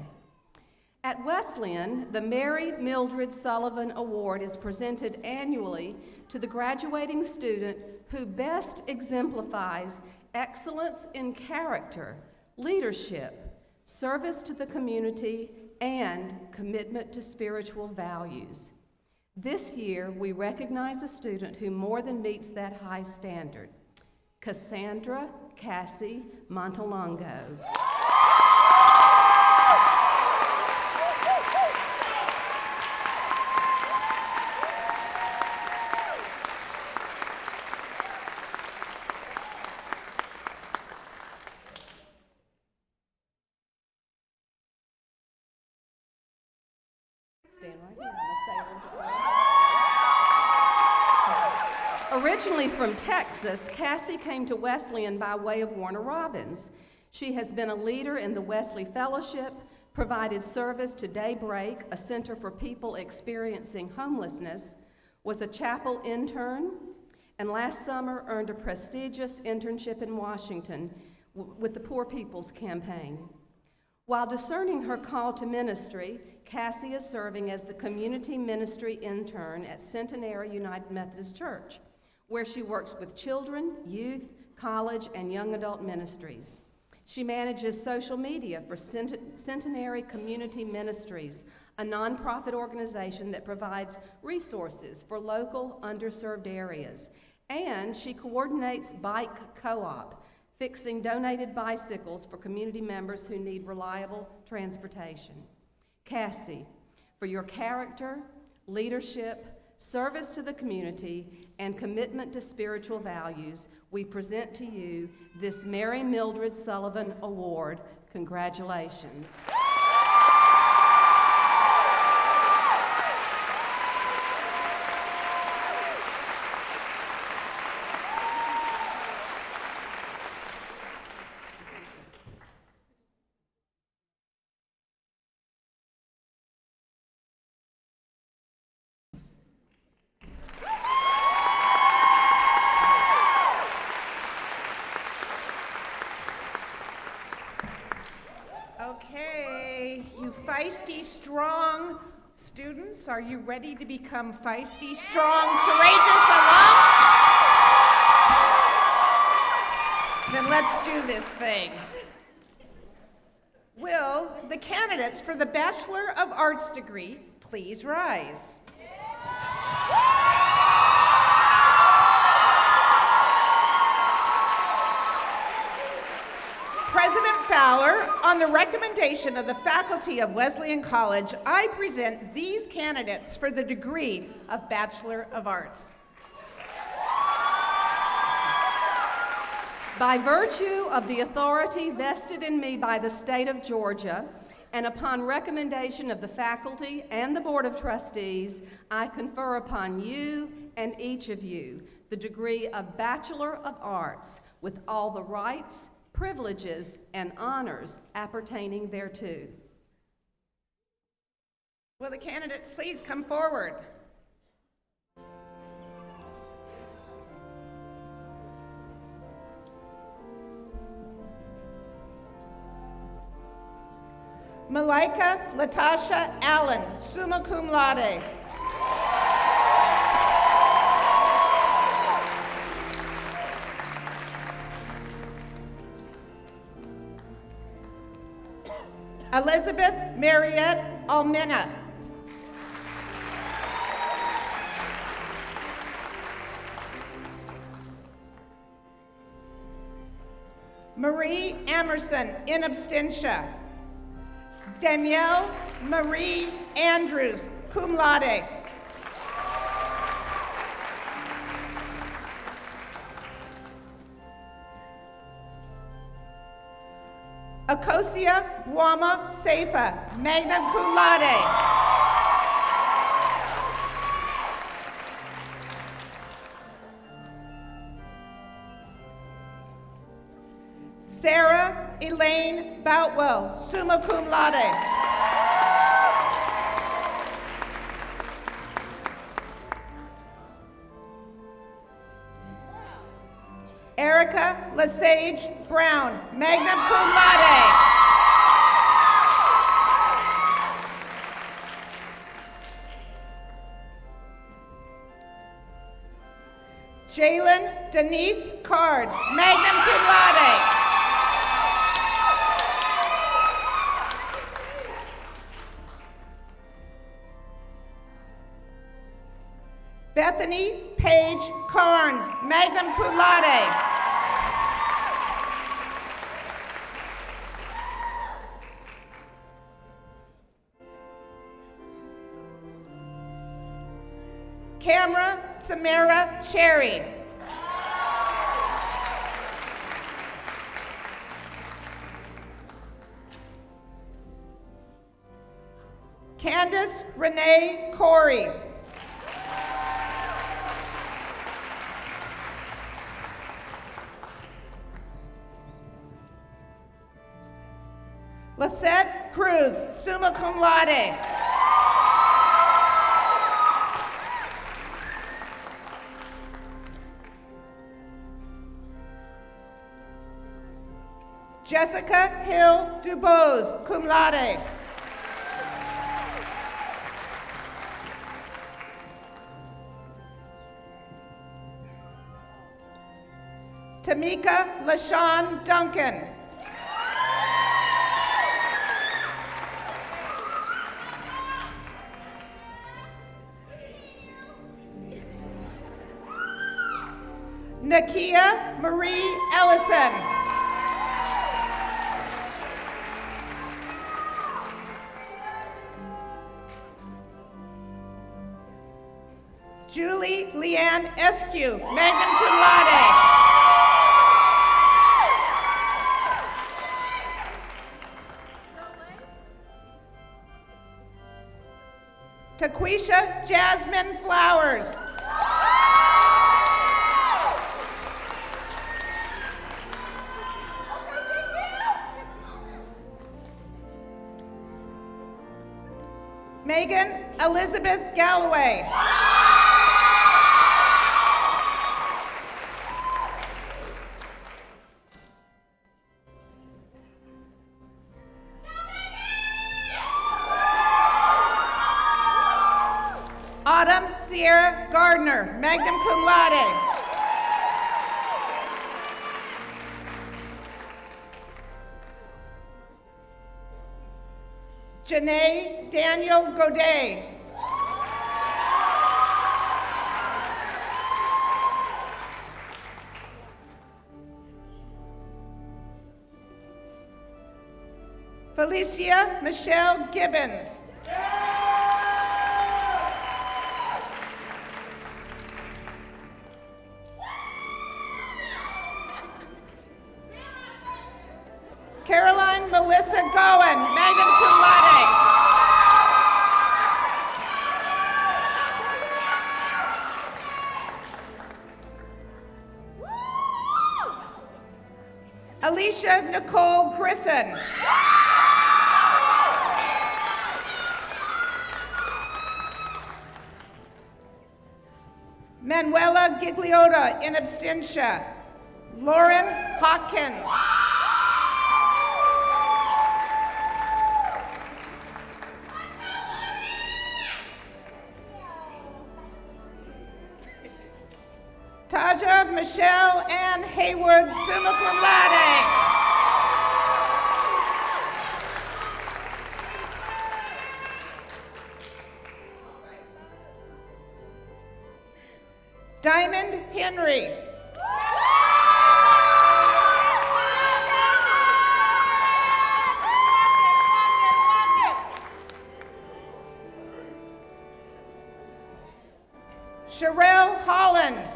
At Wesleyan, the Mary Mildred Sullivan Award is presented annually to the graduating student who best exemplifies excellence in character, leadership, service to the community, and commitment to spiritual values. This year, we recognize a student who more than meets that high standard, Cassandra Cassie Montalongo. Stand right here. I'm gonna say Originally from Texas, Cassie came to Wesleyan by way of Warner Robins. She has been a leader in the Wesley Fellowship, provided service to Daybreak, a center for people experiencing homelessness, was a chapel intern, and last summer earned a prestigious internship in Washington with the Poor People's Campaign. While discerning her call to ministry, Cassie is serving as the community ministry intern at Centenary United Methodist Church, where she works with children, youth, college, and young adult ministries. She manages social media for Centenary Community Ministries, a nonprofit organization that provides resources for local underserved areas. And she coordinates Bike Co-op, fixing donated bicycles for community members who need reliable transportation. Cassie, for your character, leadership, service to the community, and commitment to spiritual values, we present to you this Mary Mildred Sullivan Award. Congratulations. Okay, you feisty, strong students, are you ready to become feisty, strong, courageous alums? Then let's do this thing. Will the candidates for the Bachelor of Arts degree please rise? President Fowler, on the recommendation of the faculty of Wesleyan College, I present these candidates for the degree of Bachelor of Arts. By virtue of the authority vested in me by the state of Georgia, and upon recommendation of the faculty and the Board of Trustees, I confer upon you and each of you the degree of Bachelor of Arts with all the rights, privileges, and honors appertaining thereto. Will the candidates please come forward? Malika Latasha Allen, summa cum laude. Elizabeth Mariette Almena. Marie Emerson, in absentia. Danielle Marie Andrews, cum laude. Akosia Buama Seifa, magna cum laude. Sarah Elaine Boutwell, summa cum laude. Erica Lesage Brown, magna cum laude. Jalen Denise Card, magna cum laude. Bethany Paige Carnes, magna cum laude. Camera Samara Cherry. Candace Renee Corey. Lisette Cruz, summa cum laude. Jessica Hill Dubose, cum laude. Tamika LaShawn Duncan. Nakia Marie Ellison. Julie Leanne Eskew, magna cum laude. Taquisha Jasmine Flowers. Megan Elizabeth Galloway. Autumn Sierra Gardner, magna cum laude. Janae Daniel Godet. Felicia Michelle Gibbons. Caroline Melissa Gowen, magna cum laude. Alicia Nicole Grisson. Manuela Gigliotta in absentia. Lauren Hawkins. Taja Michelle Ann Haywood, summa cum laude. Diamond Henry. Sherelle Holland.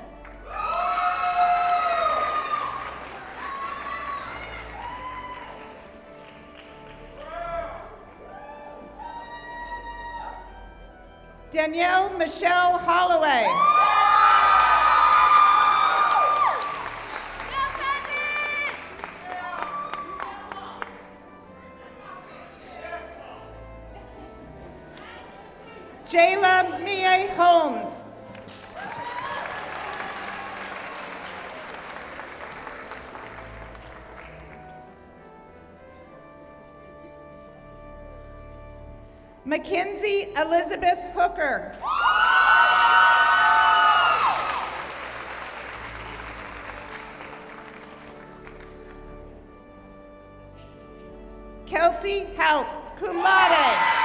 Danielle Michelle Holloway. Mackenzie Elizabeth Hooker. Kelsey Haupt, cum laude.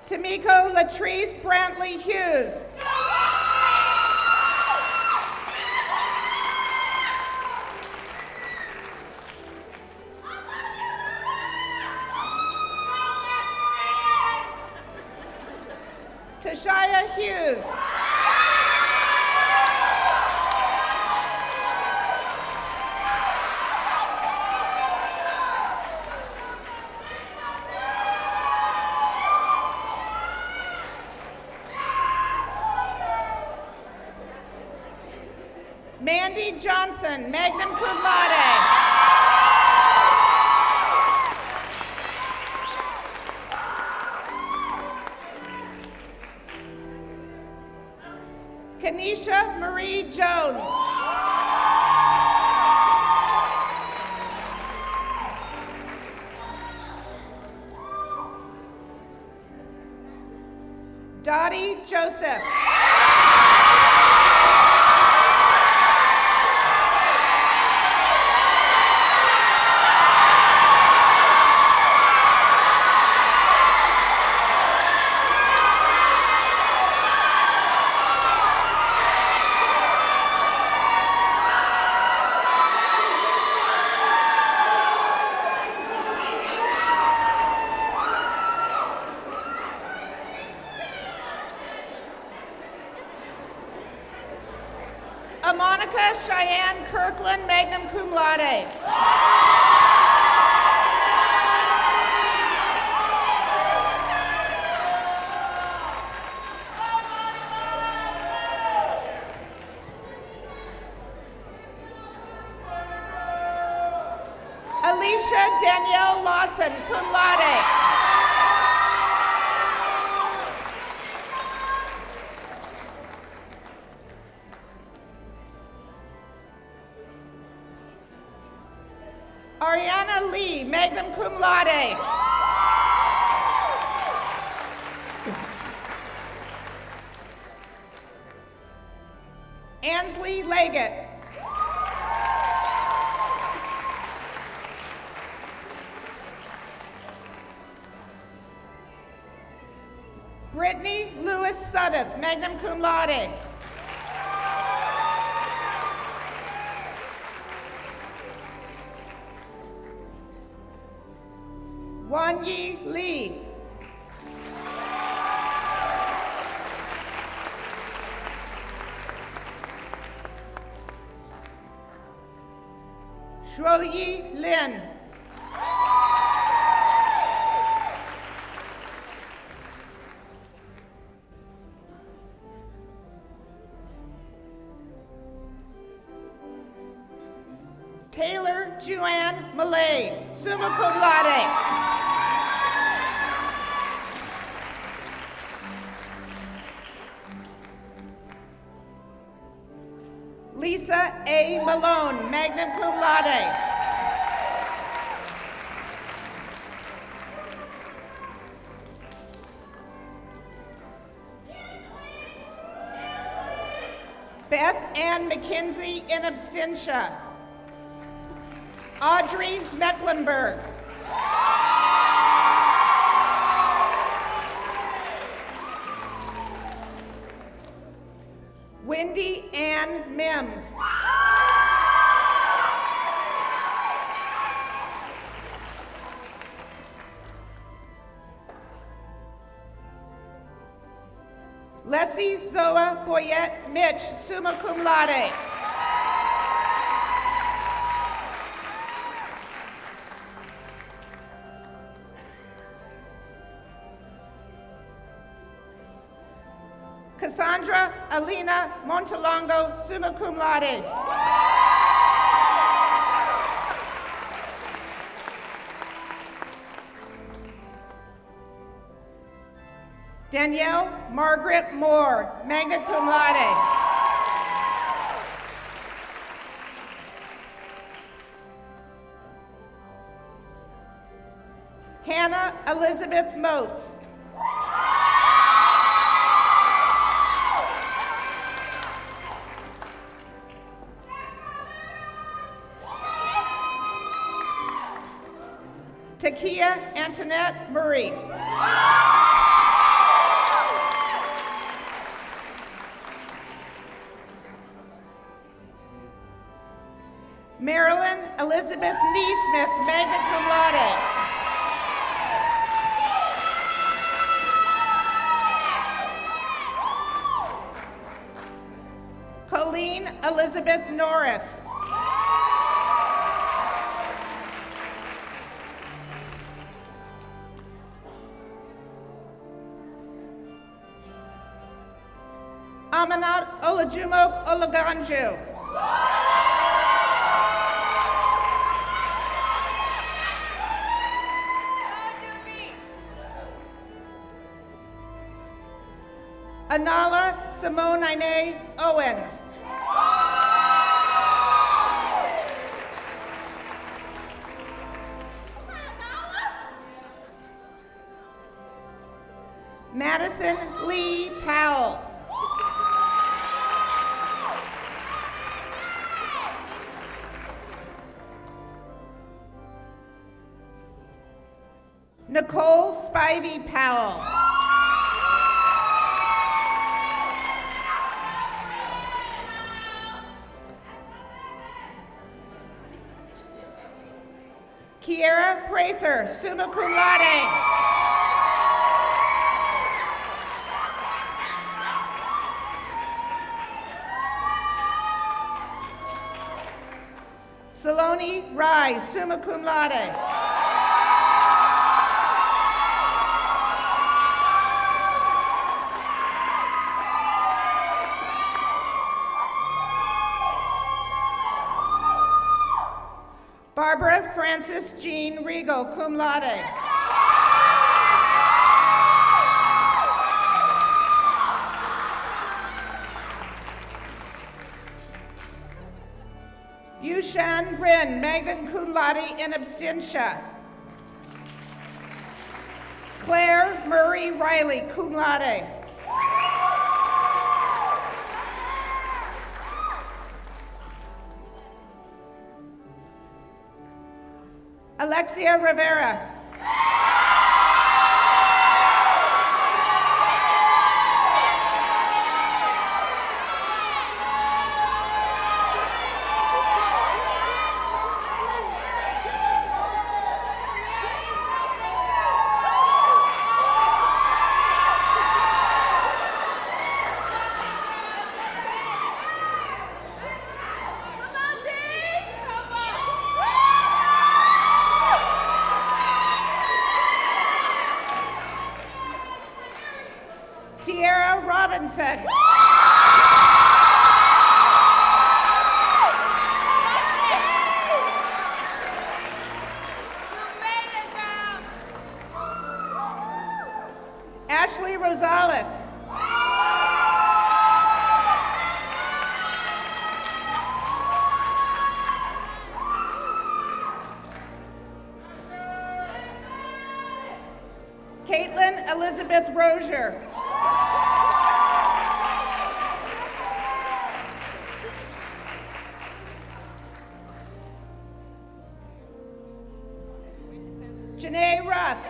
Tamiko Latrice Brantley Hughes. Tashaya Hughes. Mandy Johnson, magna cum laude. Kanisha Marie Jones. Dottie Joseph. Monica Cheyenne Kirkland, magna cum laude. Alicia Danielle Lawson, cum laude. Ariana Lee, magna cum laude. Ansley Leggett. Brittany Lewis Suddeth, magna cum laude. Wanyi Lee. Shuoyi Lin. Taylor Juan Malay, summa cum laude. Lisa A. Malone, magna cum laude. Beth Ann McKenzie in absentia. Audrey Mecklenburg. Wendy Ann Mims. Leslie Zoa Boyette Mitch, summa cum laude. Cassandra Alina Montalongo, summa cum laude. Danielle Margaret Moore, magna cum laude. Hannah Elizabeth Moats. Takia Antoinette Murray. Marilyn Elizabeth Neesmith, magna cum laude. Colleen Elizabeth Norris. Amanat Olajumok Olaganju. Anala Simone Owens. Madison Lee Powell. Nicole Spivey Powell. Kiera Prather, summa cum laude. Saloni Rai, summa cum laude. Barbara Frances Jean Regal, cum laude. Yushan Rin, magna cum laude in absentia. Claire Murray Riley, cum laude. Alexia Rivera. Tiara Robinson. Ashley Rosales. Caitlin Elizabeth Rozier. Janae Russ.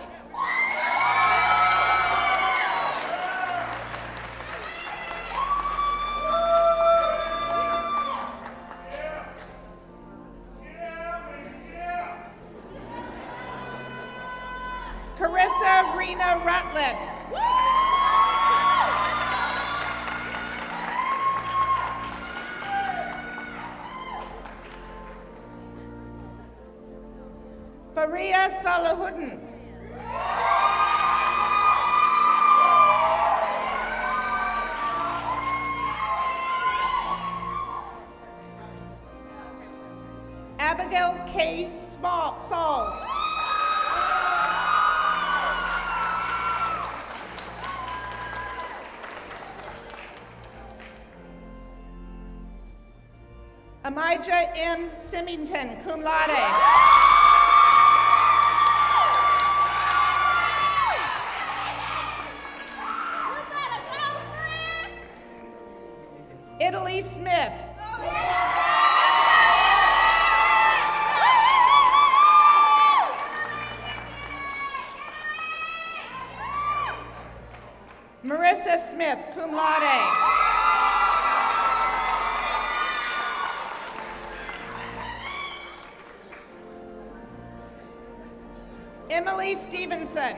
Carissa Rena Rutland. Faria Salahuddin. Abigail K. Sauls. Amijah M. Symington, cum laude. Italy Smith. Marissa Smith, cum laude. Emily Stevenson.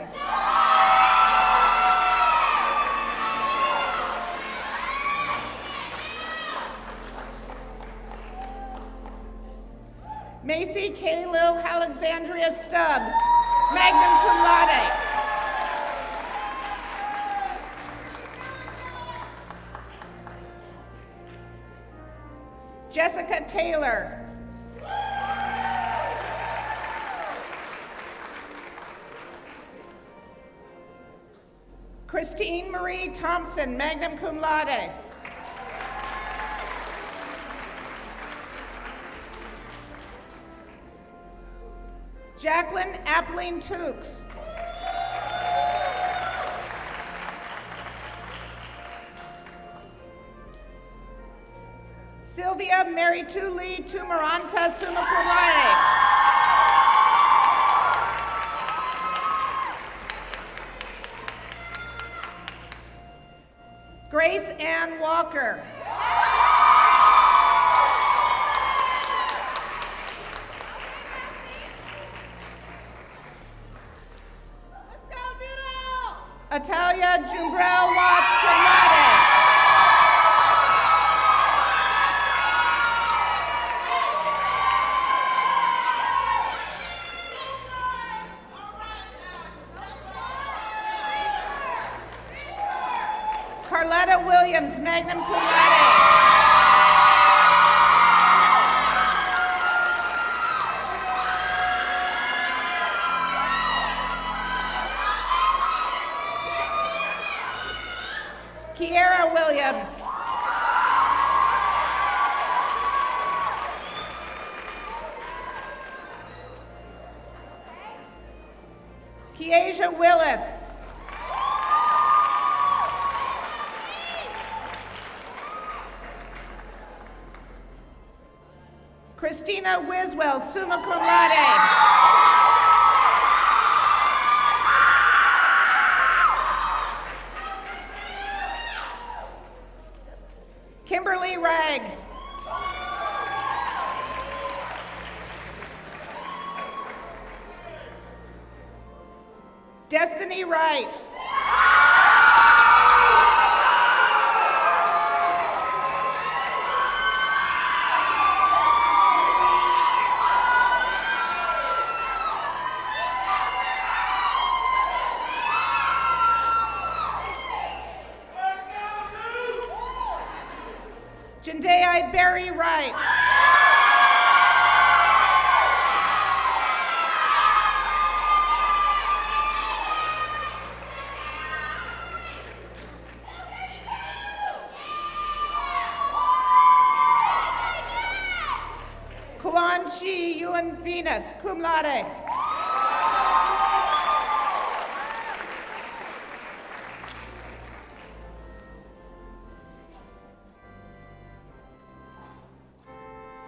Macy K. Lil Alexandria Stubbs, magna cum laude. Jessica Taylor. Christine Marie Thompson, magna cum laude. Jacqueline Appling Tukes. Sylvia Mary Lee Tumaranta, summa cum laude. Grace Ann Walker. Atalia Jumbrell Watts, cum laude. Carletta Williams, magna cum laude. Kiera Williams. Kiesia Willis. Christina Wiswell, summa cum laude. Kimberly Ragg. Destiny Wright. Jendai Berry Wright. Kuan Chi Yuen Venus, cum laude.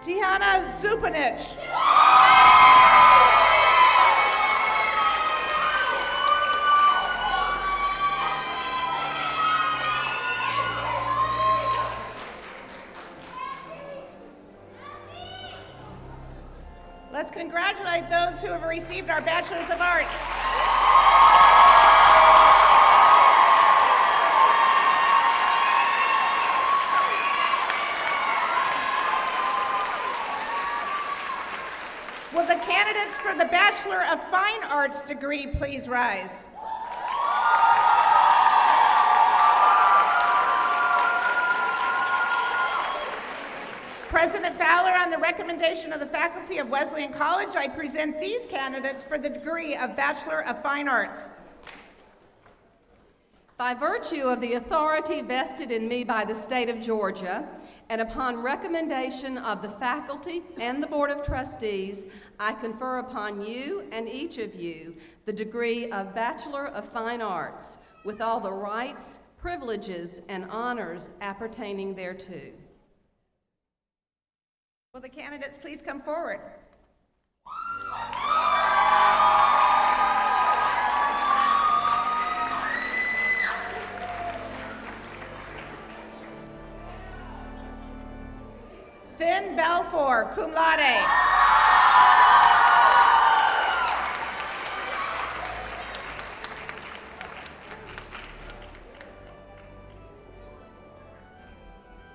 Tiana Zupanich. Let's congratulate those who have received our Bachelors of Arts. Will the candidates for the Bachelor of Fine Arts degree please rise? President Fowler, on the recommendation of the faculty of Wesleyan College, I present these candidates for the degree of Bachelor of Fine Arts. By virtue of the authority vested in me by the state of Georgia and upon recommendation of the faculty and the Board of Trustees, I confer upon you and each of you the degree of Bachelor of Fine Arts with all the rights, privileges, and honors appertaining thereto. Will the candidates please come forward? Finn Balfour, cum laude.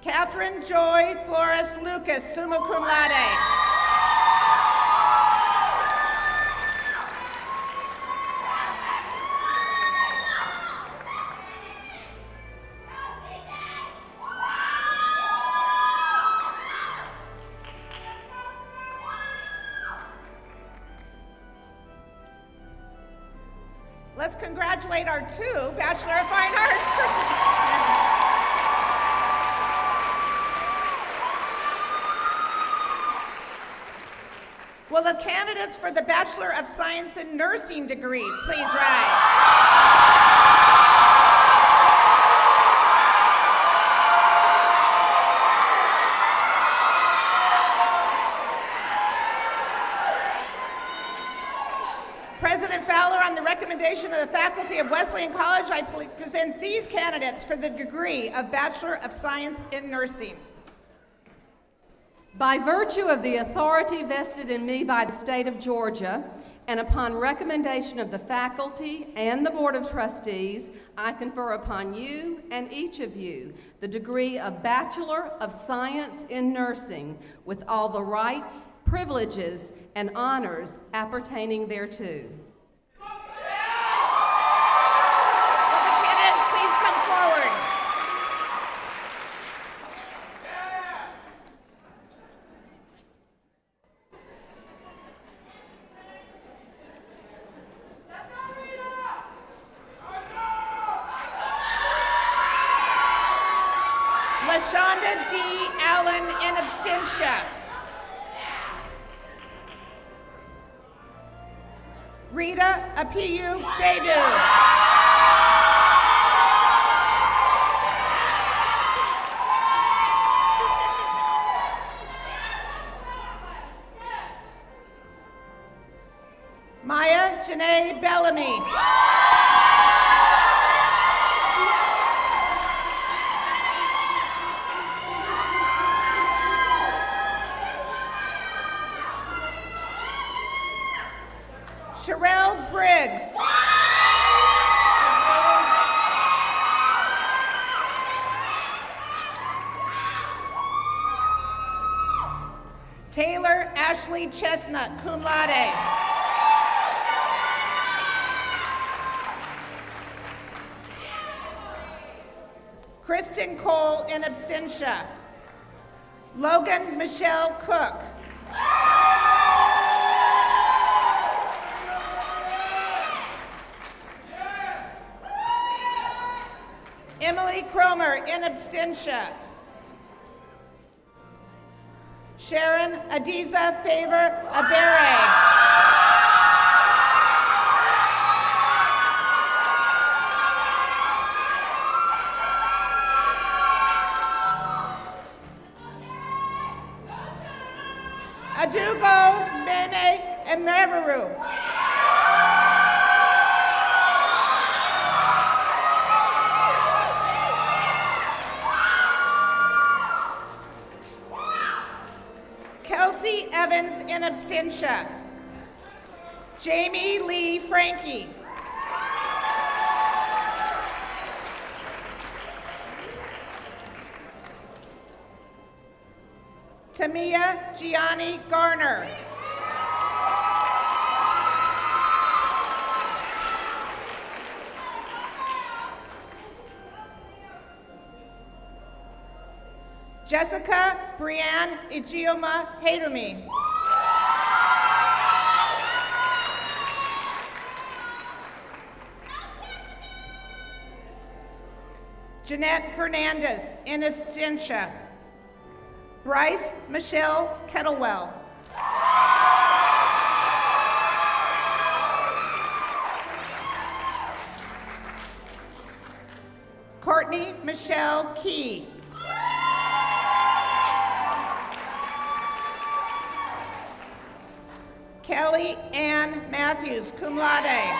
Catherine Joy Flores Lucas, summa cum laude. Let's congratulate our two Bachelor of Fine Arts. Will the candidates for the Bachelor of Science in Nursing degree please rise? President Fowler, on the recommendation of the faculty of Wesleyan College, I present these candidates for the degree of Bachelor of Science in Nursing. By virtue of the authority vested in me by the state of Georgia, and upon recommendation of the faculty and the Board of Trustees, I confer upon you and each of you the degree of Bachelor of Science in Nursing with all the rights, privileges, and honors appertaining thereto. Will the candidates please come forward? LaShonda D. Allen in absentia. Rita Apiyu Bedu. Maya Janae Bellamy. Sherelle Briggs. Taylor Ashley Chestnut, cum laude. Kristen Cole in absentia. Logan Michelle Cook. Emily Cromer in absentia. Sharon Adiza Favor Abere. Adugo Meme Emeru. Kelsey Evans in absentia. Jamie Lee Frankie. Tamia Gianni Garner. Jessica Brianne Ijeoma Hedumi. Jeanette Hernandez in absentia. Bryce Michelle Kettlewell. Courtney Michelle Key. Kelly Ann Matthews, cum laude.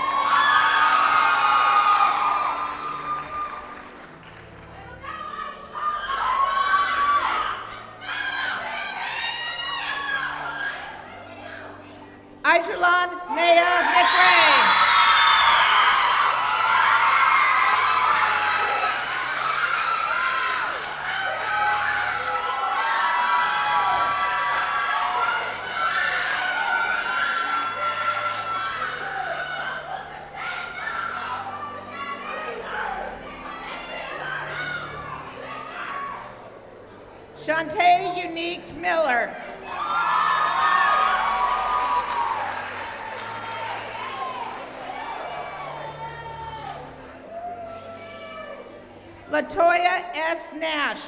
Ajalon Naya McRae. Shantae Unique Miller. Latoya S. Nash.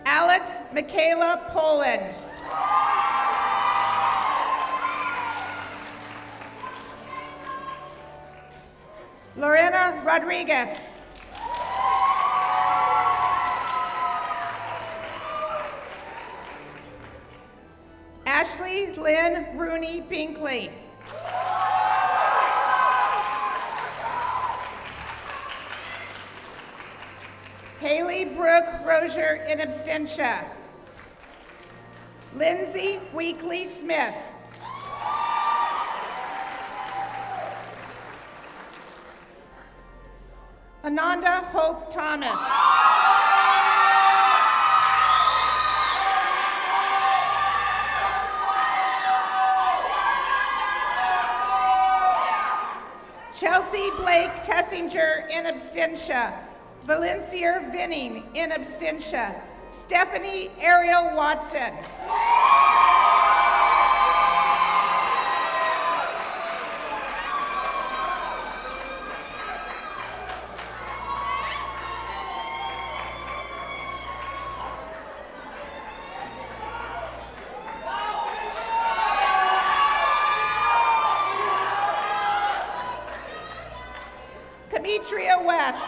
Alex Michaela Poland. Lorena Rodriguez. Ashley Lynn Rooney Binkley. Haley Brooke Rozier in absentia. Lindsay Weekly Smith. Ananda Hope Thomas. Chelsea Blake Tessinger in absentia. Valencia Vinning in absentia. Stephanie Ariel Watson. Demetria West.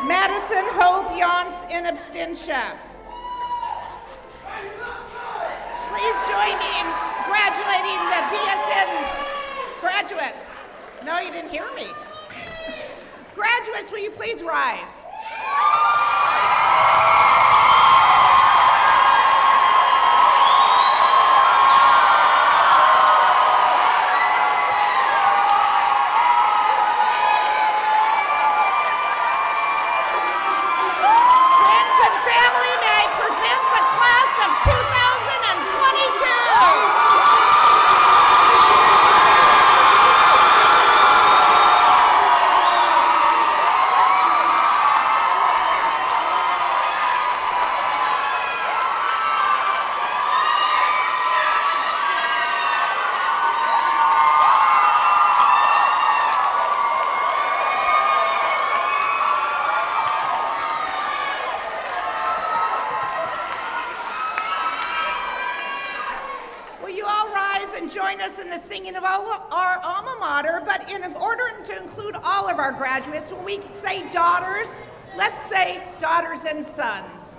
Madison Hope Yance in absentia. Please join me in congratulating the BSN graduates. No, you didn't hear me. Graduates, will you please rise? Friends and family, may I present the class of 2022. Join us in the singing of our alma mater, but in order to include all of our graduates, when we say daughters, let's say daughters and sons.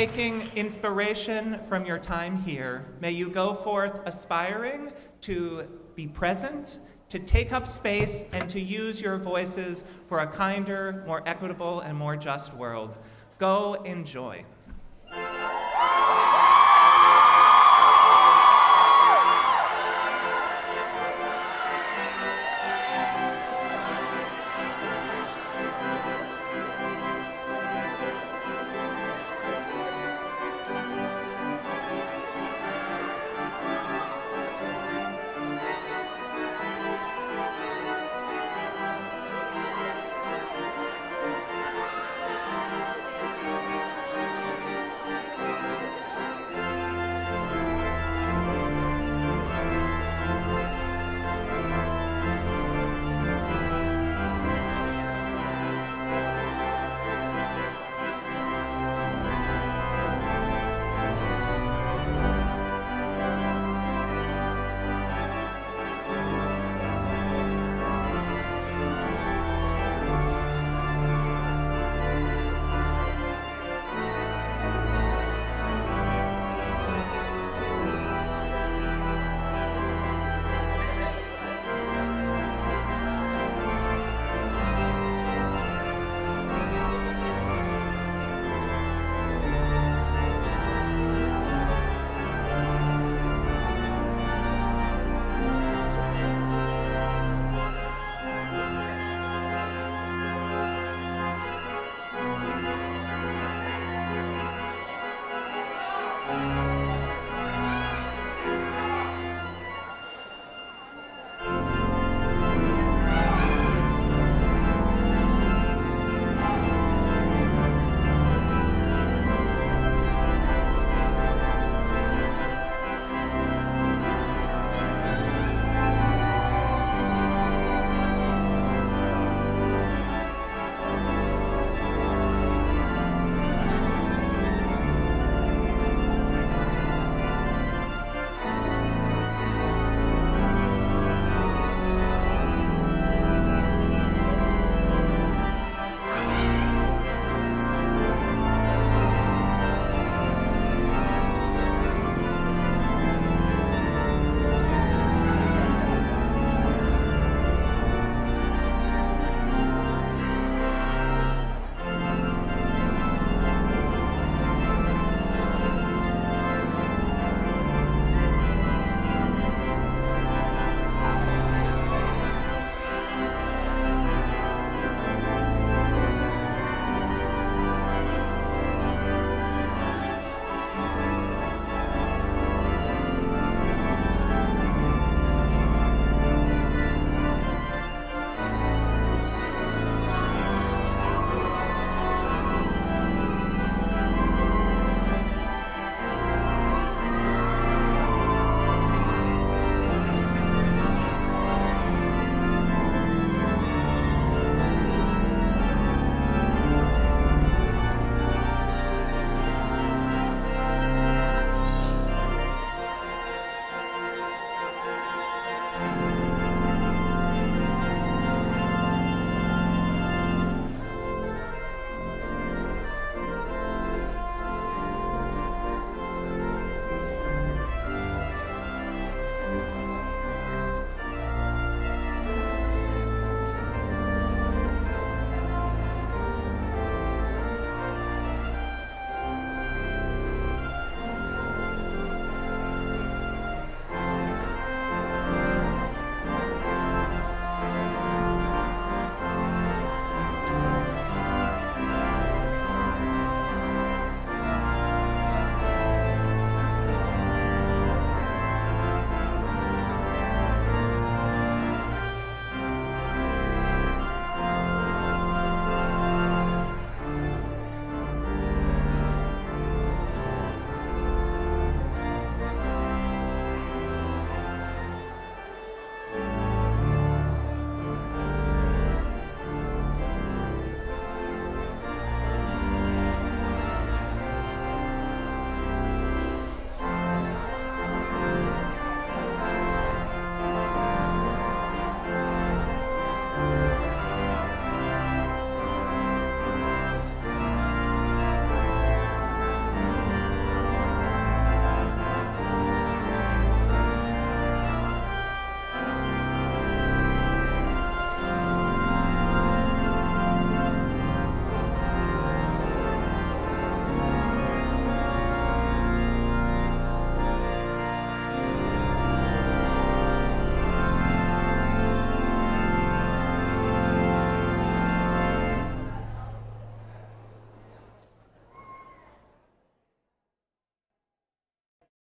taking inspiration from your time here, may you go forth aspiring to be present, to take up space, and to use your voices for a kinder, more equitable, and more just world. Go enjoy.